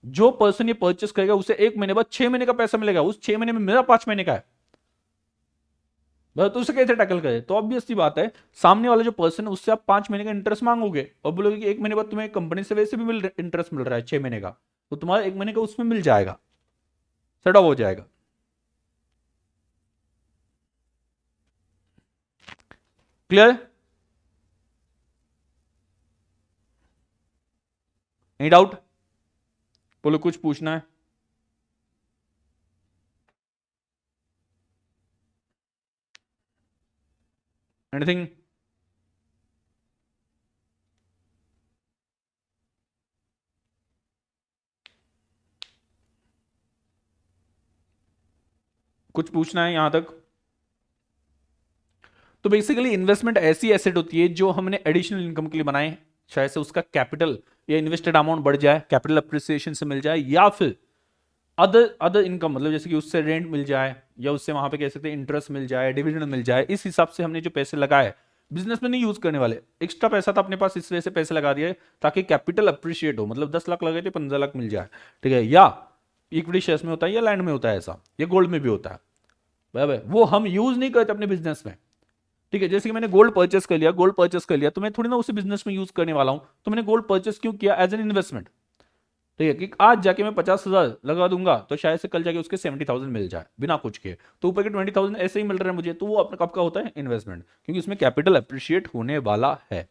जो पर्सन ये परचेस करेगा उसे 1 महीने बाद 6 महीने का पैसा मिलेगा, उस 6 महीने में मेरा 5 महीने का है। तो उसे कैसे टैकल करे? तो ऑब्वियसली बात है, सामने वाला जो पर्सन है उससे आप 5 महीने का इंटरेस्ट मांगोगे और बोलोगे कि 1 महीने बाद तुम्हें कंपनी से वैसे भी इंटरेस्ट मिल रहा है 6 महीने का, तो तुम्हारा 1 महीने का उसमें मिल जाएगा, सेट ऑफ हो जाएगा। क्लियर? Any doubt? बोलो कुछ पूछना है? एनीथिंग? कुछ पूछना है यहां तक? तो बेसिकली इन्वेस्टमेंट ऐसी एसेट होती है जो हमने एडिशनल इनकम के लिए बनाए, शायद से उसका कैपिटल या इन्वेस्टेड अमाउंट बढ़ जाए, कैपिटल अप्रिसिएशन से मिल जाए, या फिर अदर इनकम, मतलब जैसे कि उससे रेंट मिल जाए या उससे वहां पे कह सकते हैं इंटरेस्ट मिल जाए, डिविडेंड मिल जाए। इस हिसाब से हमने जो पैसे लगाए बिजनेस में नहीं यूज करने वाले, एक्स्ट्रा पैसा था अपने पास इस वजह से पैसे लगा दिए ताकि कैपिटल अप्रिशिएट हो, मतलब 10 लाख लगे थे 15 लाख मिल जाए, ठीक है। या इक्विटी शेयर्स में होता है या लैंड में होता है ऐसा, या गोल्ड में भी होता है, बराबर। वो हम यूज नहीं करते अपने बिजनेस में, ठीक है। जैसे कि मैंने गोल्ड परचेस कर लिया तो मैं थोड़ी ना उसे बिजनेस में यूज करने वाला हूं, तो मैंने गोल्ड परचेस क्यों किया? एज एन इन्वेस्टमेंट, ठीक है। कि आज जाके मैं 50,000 लगा दूंगा तो शायद से कल जाके उसके 70,000 मिल जाए बिना कुछ के, तो ऊपर के 20,000 ऐसे ही मिल रहे हैं मुझे, तो वो अपना कब का होता है? इन्वेस्टमेंट, क्योंकि उसमें कैपिटल अप्रिशिएट होने वाला है।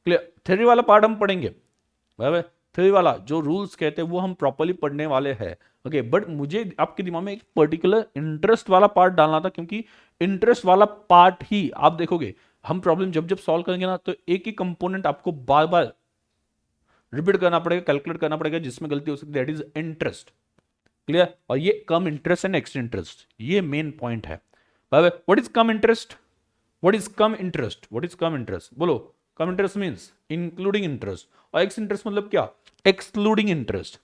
क्लियर? थ्योरी वाला पार्ट हम पढ़ेंगे, बराबर। थ्योरी वाला जो रूल्स कहते हैं वो हम प्रॉपर्ली पढ़ने वाले हैं, ओके। बट मुझे आपके दिमाग में एक पर्टिकुलर इंटरेस्ट वाला पार्ट डालना था, क्योंकि इंटरेस्ट वाला पार्ट ही आप देखोगे हम प्रॉब्लम जब जब सॉल्व करेंगे ना, तो एक ही कंपोनेंट आपको बार बार रिपीट करना पड़ेगा, कैलकुलेट करना पड़ेगा, जिसमें गलती हो सकती है, दैट इज इंटरेस्ट। क्लियर? और ये कम इंटरेस्ट एंड एक्स्ट्रा इंटरेस्ट, ये मेन पॉइंट है, बराबर। What is come interest? What is come interest? What is come interest? बोलो। कम इंटरेस्ट मींस इंक्लूडिंग इंटरेस्ट, और एक्स इंटरेस्ट मतलब क्या? Excluding interest.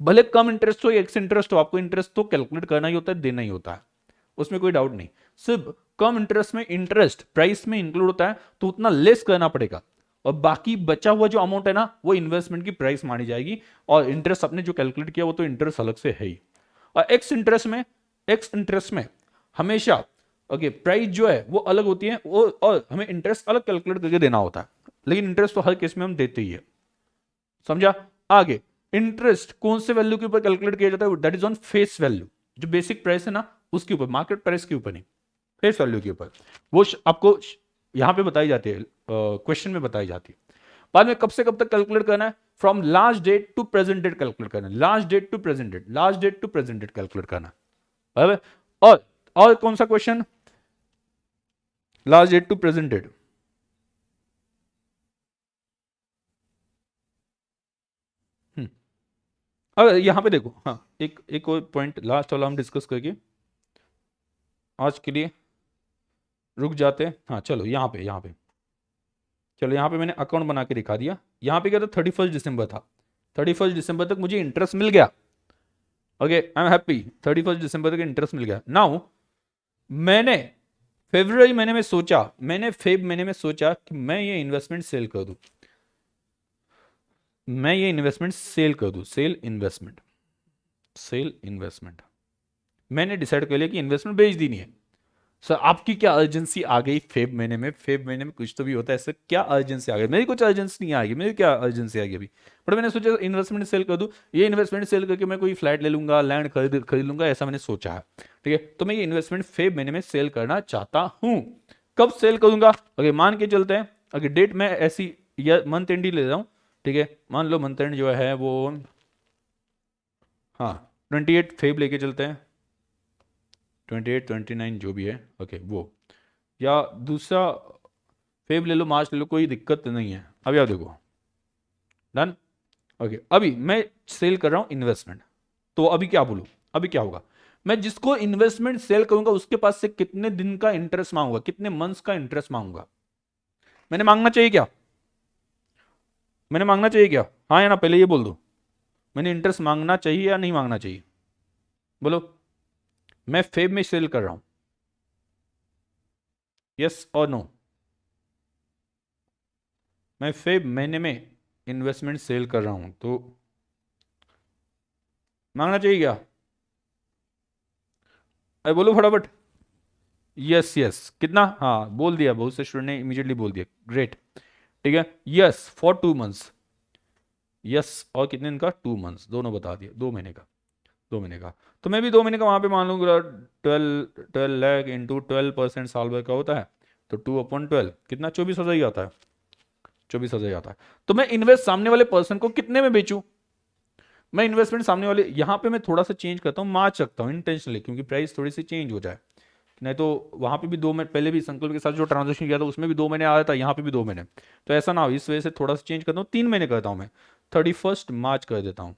भले कम इंटरेस्ट हो या एक्स इंटरेस्ट हो, आपको इंटरेस्ट तो कैलकुलेट करना ही होता है, देना ही होता है, उसमें कोई डाउट नहीं। सिर्फ कम इंटरेस्ट में इंटरेस्ट प्राइस में इंक्लूड होता है तो उतना लेस करना पड़ेगा, और बाकी बचा हुआ जो अमाउंट है ना वो इन्वेस्टमेंट की प्राइस मानी जाएगी, और इंटरेस्ट आपने जो कैलकुलेट किया वो तो इंटरेस्ट अलग से है ही। और एक्स इंटरेस्ट में हमेशा ओके प्राइस जो है वो अलग होती है, वो और हमें इंटरेस्ट अलग कैलकुलेट करके देना होता है, लेकिन इंटरेस्ट तो हर केस में हम देते ही है। समझा? आगे इंटरेस्ट कौन से वैल्यू के ऊपर कैलकुलेट किया जाता है? That is on face value, जो बेसिक प्राइस है ना उसके ऊपर, मार्केट प्राइस के ऊपर नहीं, फेस वैल्यू के ऊपर। वो आपको यहां पे बताई जाती है, क्वेश्चन में बताई जाती है। बाद में कब से कब तक कैलकुलेट करना है? From last date to present date calculate करना है, last date to present date, last date to present date calculate करना है, बराबर। और कौन सा question? Last date to present date. अब यहां पे देखो, हाँ एक और पॉइंट लास्ट वाला हम डिस्कस करके आज के लिए रुक जाते हैं। हाँ चलो यहाँ पे चलो यहाँ पे मैंने अकाउंट बना के दिखा दिया। यहाँ पे क्या था? 31 दिसंबर था, 31 दिसंबर तक मुझे इंटरेस्ट मिल गया, ओके आई एम हैप्पी। 31 दिसंबर तक इंटरेस्ट मिल गया। नाउ मैंने फेब महीने में सोचा कि मैं ये इन्वेस्टमेंट सेल कर दूं, सेल इन्वेस्टमेंट मैंने डिसाइड कर लिया कि इन्वेस्टमेंट बेच देनी है। सर आपकी क्या अर्जेंसी आ गई फेब महीने में कुछ तो भी होता है सर, क्या अर्जेंसी आ गई? मेरी कुछ अर्जेंसी नहीं आएगी, मेरी क्या अर्जेंसी आएगी अभी? बट मैंने सोचा इन्वेस्टमेंट सेल कर दूं, ये इन्वेस्टमेंट सेल करके मैं कोई फ्लैट ले लूंगा, लैंड खरीद लूंगा, ऐसा मैंने सोचा है, ठीक है। तो मैं ये इन्वेस्टमेंट फेब महीने में सेल करना चाहता हूं। कब सेल करूंगा? अगर मान के चलते हैं, अगर डेट मैं ऐसी या मंथ एंड ही ले रहा हूँ, ठीक है। मान लो मंथ एंड जो है वो, हाँ 28 फेब लेके चलते हैं, 28 29 जो भी है, ओके वो, या दूसरा फेब ले लो, मार्च ले लो, कोई दिक्कत नहीं है। अभी आप देखो, डन, ओके। अभी मैं सेल कर रहा हूँ इन्वेस्टमेंट, तो अभी क्या बोलूँ, अभी क्या होगा, मैं जिसको इन्वेस्टमेंट सेल करूंगा उसके पास से कितने दिन का इंटरेस्ट मांगूंगा, कितने मंथ्स का इंटरेस्ट मांगूंगा। मैंने मांगना चाहिए क्या, मैंने मांगना चाहिए क्या, हाँ या ना, पहले ये बोल दो, मैंने इंटरेस्ट मांगना चाहिए या नहीं मांगना चाहिए, बोलो। मैं फेब में सेल कर रहा हूं, यस और नो, मैं फेब महीने में इन्वेस्टमेंट सेल कर रहा हूं, तो मांगना चाहिए क्या, अरे बोलो फटाफट, यस यस, कितना, हाँ बोल दिया, बहुत से स्टूडेंट ने इमीडिएटली बोल दिया, ग्रेट, ठीक है। यस फॉर 2 मंथ्स, यस और कितने दिन का, 2 मंथ्स, दोनों बता दिया, 2 महीने का, 2 महीने का। तो मैं भी 2 महीने का वहां पे मान लूंगा, 12 लाख इंटू 12% साल भर का होता है, तो 2/12 कितना, 24,000 ही आता है, 24,000 आता है। तो मैं इन्वेस्ट सामने वाले पर्सन को कितने में बेचूं, मैं इन्वेस्टमेंट सामने वाले, यहां पे मैं थोड़ा सा चेंज करता हूं, मार्च रखता हूं इंटेंशनली, क्योंकि प्राइस थोड़ी सी चेंज हो जाए, नहीं तो वहां पे भी 2 महीने, पहले भी संकल्प के साथ जो ट्रांजेक्शन किया था उसमें भी 2 महीने आया था, यहाँ पे भी 2 महीने, तो ऐसा ना हो, इस वजह से थोड़ा सा चेंज करता हूँ, 3 महीने करता हूँ मैं, 31 मार्च कर देता हूँ।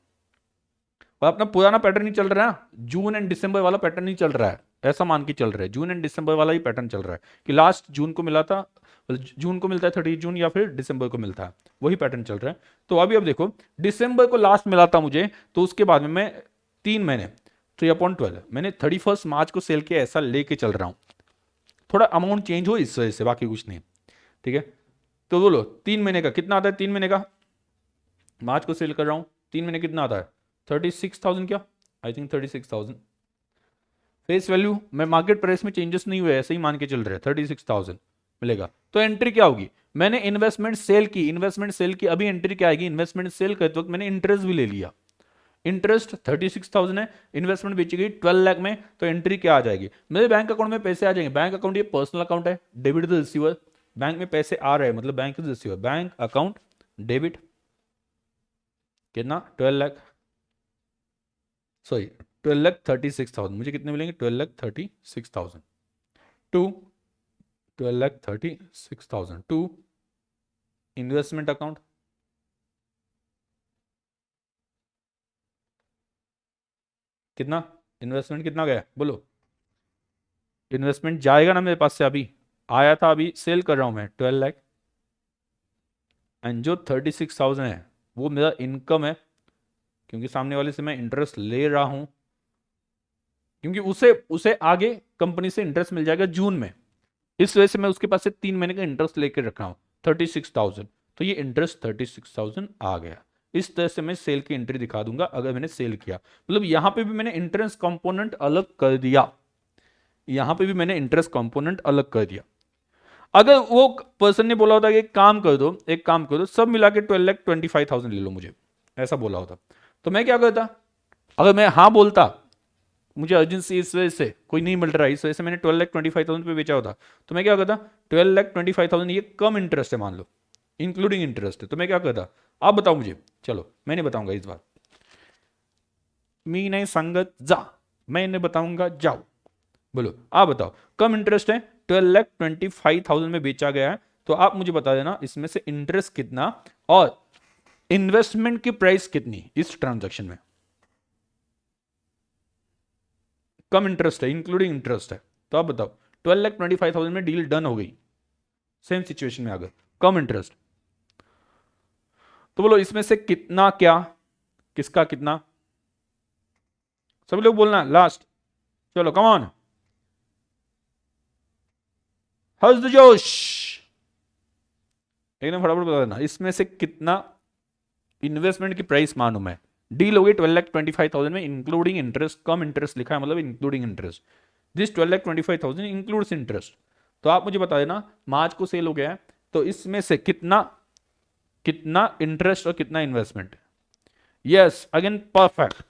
और अपना पुराना पैटर्न ही चल रहा है, जून एंड दिसंबर वाला पैटर्न ही चल रहा है, ऐसा मान के चल रहा है, जून एंड दिसंबर वाला ही पैटर्न चल रहा है, कि लास्ट जून को मिला था, जून को मिलता है 30 जून, या फिर दिसंबर को मिलता है, वही पैटर्न चल रहा है। तो अभी अब देखो, दिसंबर को लास्ट मिला था मुझे, तो उसके बाद में मैं 3 महीने, 3/12 मैंने 31 मार्च को सेल किया, ऐसा लेके चल रहा हूं, थोड़ा अमाउंट चेंज हो इस वजह से, बाकी कुछ नहीं, ठीक है। तो बोलो 3 महीने का कितना आता है, 3 महीने का, मार्च को सेल कर रहा हूं, 3 महीने कितना आता है, 36,000, क्या आई थिंक 36,000, फेस वैल्यू में मार्केट प्राइस में चेंजेस नहीं हुए, ऐसे ही मान के चल रहे हैं, 36,000 मिलेगा। तो एंट्री क्या होगी, मैंने इन्वेस्टमेंट सेल की, इन्वेस्टमेंट सेल की, अभी एंट्री क्या आएगी, इन्वेस्टमेंट सेल करते वक्त मैंने इंटरेस्ट भी ले लिया, इंटरेस्ट 36,000 है, इन्वेस्टमेंट बेची गई 12 लाख में, तो एंट्री क्या आ जाएगी, मेरे बैंक अकाउंट में पैसे आ जाएंगे, बैंक अकाउंट ये पर्सनल अकाउंट है, डेबिट द रिसीवर, बैंक में पैसे आ रहे हैं, मतलब bank is receiver, bank account debit, कितना 12 लाख, सॉरी 12,36,000, मुझे कितने मिलेंगे, 12,36,000 टू 12,36,000 टू इन्वेस्टमेंट अकाउंट, कितना इन्वेस्टमेंट कितना गया, बोलो। इन्वेस्टमेंट जाएगा ना मेरे पास से, अभी आया था, अभी सेल कर रहा हूं मैं 12 लाख, एंड जो 36,000 है वो मेरा इनकम है, क्योंकि सामने वाले से मैं इंटरेस्ट ले रहा हूं, क्योंकि उसे उसे आगे कंपनी से इंटरेस्ट मिल जाएगा जून में, इस वजह से मैं उसके पास से 3 महीने का इंटरेस्ट लेकर रख रहा हूं 36,000, तो ये इंटरेस्ट 36,000 आ गया। इस तरह से मैं सेल की एंट्री दिखा दूंगा अगर मैंने सेल किया, मतलब यहां पे भी मैंने इंटरेस्ट कंपोनेंट अलग कर दिया, यहां पे भी मैंने इंटरेस्ट कंपोनेंट अलग कर दिया। अगर वो पर्सन ने बोला होता कि एक काम कर दो, एक काम कर दो, सब मिला के 12,25,000 ले लो मुझे, ऐसा बोला होता, तो मैं क्या करता, अगर मैं हाँ बोलता, मुझे अर्जेंसी इस वजह से कोई नहीं मिल रहा है, इस वजह से मैंने 12,25,000 पे बेचा होता, तो मैं क्या करता, 12,25,000 ये कम इंटरेस्ट है मान लो, इंक्लूडिंग इंटरेस्ट है, तो मैं क्या करता, आप बताओ मुझे, चलो मैं नहीं बताऊंगा इस बार, मी नहीं संगत जा, मैं इन्हें बताऊंगा जाओ, बोलो आप बताओ, कम इंटरेस्ट है, 12,25,000 में बेचा गया है, तो आप मुझे बता देना इसमें से इंटरेस्ट कितना और इन्वेस्टमेंट की प्राइस कितनी इस ट्रांजैक्शन में, कम इंटरेस्ट है इंक्लूडिंग इंटरेस्ट है, तो आप बताओ 12,25,000 में डील डन हो गई, सेम सिचुएशन में अगर कम इंटरेस्ट, तो बोलो इसमें से कितना, क्या किसका कितना, सभी लोग बोलना लास्ट, चलो कम ऑन, हर्ष द जोश, एकदम फटाफट बता देना इसमें से कितना इन्वेस्टमेंट की प्राइस मानूं मैं, डील हो गई 12,25,000 में इंक्लूडिंग इंटरेस्ट, कम इंटरेस्ट लिखा है मतलब including interest, this 12,25,000 includes interest, तो आप मुझे बता देना मार्च को सेल हो गया है, तो इसमें से कितना कितना इंटरेस्ट और कितना investment, yes again perfect,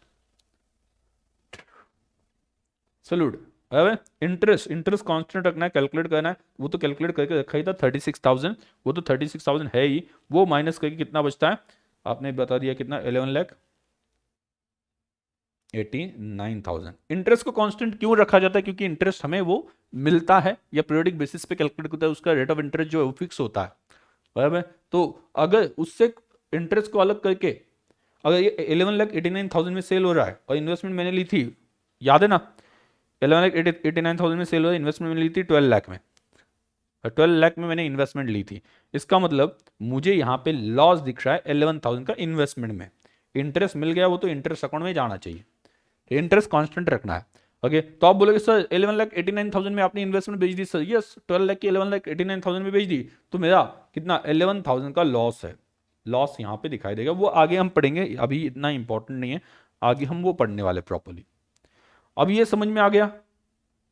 salute, अब इंटरेस्ट इंटरेस्ट कांस्टेंट रखना है, कैलकुलेट करना है, वो तो कैलकुलेट करके रखा ही था 36,000, वो तो 36,000 है ही, वो माइनस करके कितना बचता है आपने बता दिया कितना 11,89,000। इंटरेस्ट को कांस्टेंट क्यों रखा जाता है? क्योंकि इंटरेस्ट हमें वो मिलता है या पीरियोडिक बेसिस पे कैलकुलेट होता है, उसका रेट ऑफ इंटरेस्ट जो है वो फिक्स होता है, बराबर है? तो अगर उससे इंटरेस्ट को अलग करके अगर ये 11,89,000 में सेल हो रहा है और इन्वेस्टमेंट मैंने ली थी, याद है ना, 11,89,000 में सेल हो रहा है, इन्वेस्टमेंट मैंने ली थी 12 लाख में, 12 लाख में मैंने इन्वेस्टमेंट ली थी, इसका मतलब मुझे यहाँ पे लॉस दिख रहा है 11,000 का इन्वेस्टमेंट में, इंटरेस्ट मिल गया वो तो इंटरेस्ट अकाउंट में जाना चाहिए, इंटरेस्ट कांस्टेंट रखना है। ओके, तो आप बोलोगे सर 11,89,000 में आपने इन्वेस्टमेंट बेच दी, सर यस 12 लाख की 11,89,000 में बेच दी, तो मेरा कितना 11,000 का लॉस है, लॉस यहाँ पे दिखाई देगा, वो आगे हम पढ़ेंगे, अभी इतना इंपॉर्टेंट नहीं है, आगे हम वो पढ़ने वाले प्रॉपरली। अब ये समझ में आ गया,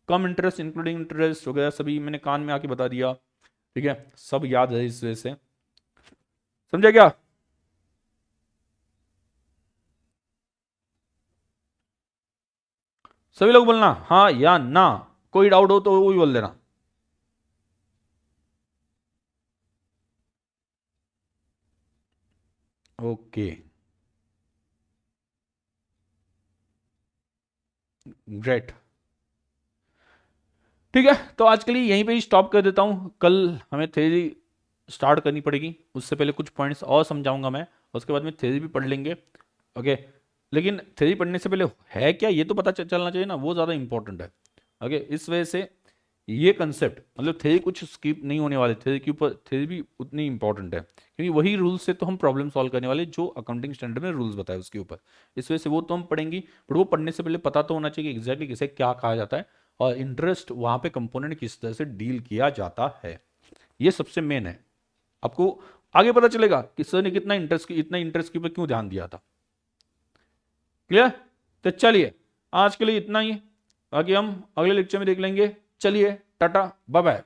कम इंटरेस्ट इंक्लूडिंग इंटरेस्ट वगैरह सभी मैंने कान में आके बता दिया, ठीक है, सब याद है इस वजह से, समझा क्या? सभी लोग बोलना हाँ या ना, कोई डाउट हो तो वो भी बोल देना। ओके, ग्रेट, ठीक है, तो आज के लिए यहीं पे ही स्टॉप कर देता हूं, कल हमें थ्योरी स्टार्ट करनी पड़ेगी, उससे पहले कुछ पॉइंट्स और समझाऊंगा मैं, उसके बाद में थ्योरी भी पढ़ लेंगे। ओके, लेकिन थ्योरी पढ़ने से पहले है क्या ये तो पता चलना चाहिए ना, वो ज़्यादा इंपॉर्टेंट है। ओके, इस वजह से ये कंसेप्ट मतलब थ्योरी कुछ स्किप नहीं होने वाले, थ्योरी के ऊपर थ्योरी भी उतनी इंपॉर्टेंट है, क्योंकि वही रूल्स से तो हम प्रॉब्लम सॉल्व करने वाले जो अकाउंटिंग स्टैंडर्ड में रूल्स बताए उसके ऊपर, इस वजह से वो तो हम पढ़ेंगी, बट वो पढ़ने से पहले पता तो होना चाहिए कि एग्जैक्टली किसे क्या कहा जाता है और इंटरेस्ट वहां पे कंपोनेंट किस तरह से डील किया जाता है, ये सबसे मेन है। आपको आगे पता चलेगा कि सर ने कितना इंटरेस्ट इतना इंटरेस्ट के ऊपर क्यों ध्यान दिया था। क्लियर? तो चलिए आज के लिए इतना ही, बाकी हम अगले लेक्चर में देख लेंगे। चलिए टाटा बाय बाय।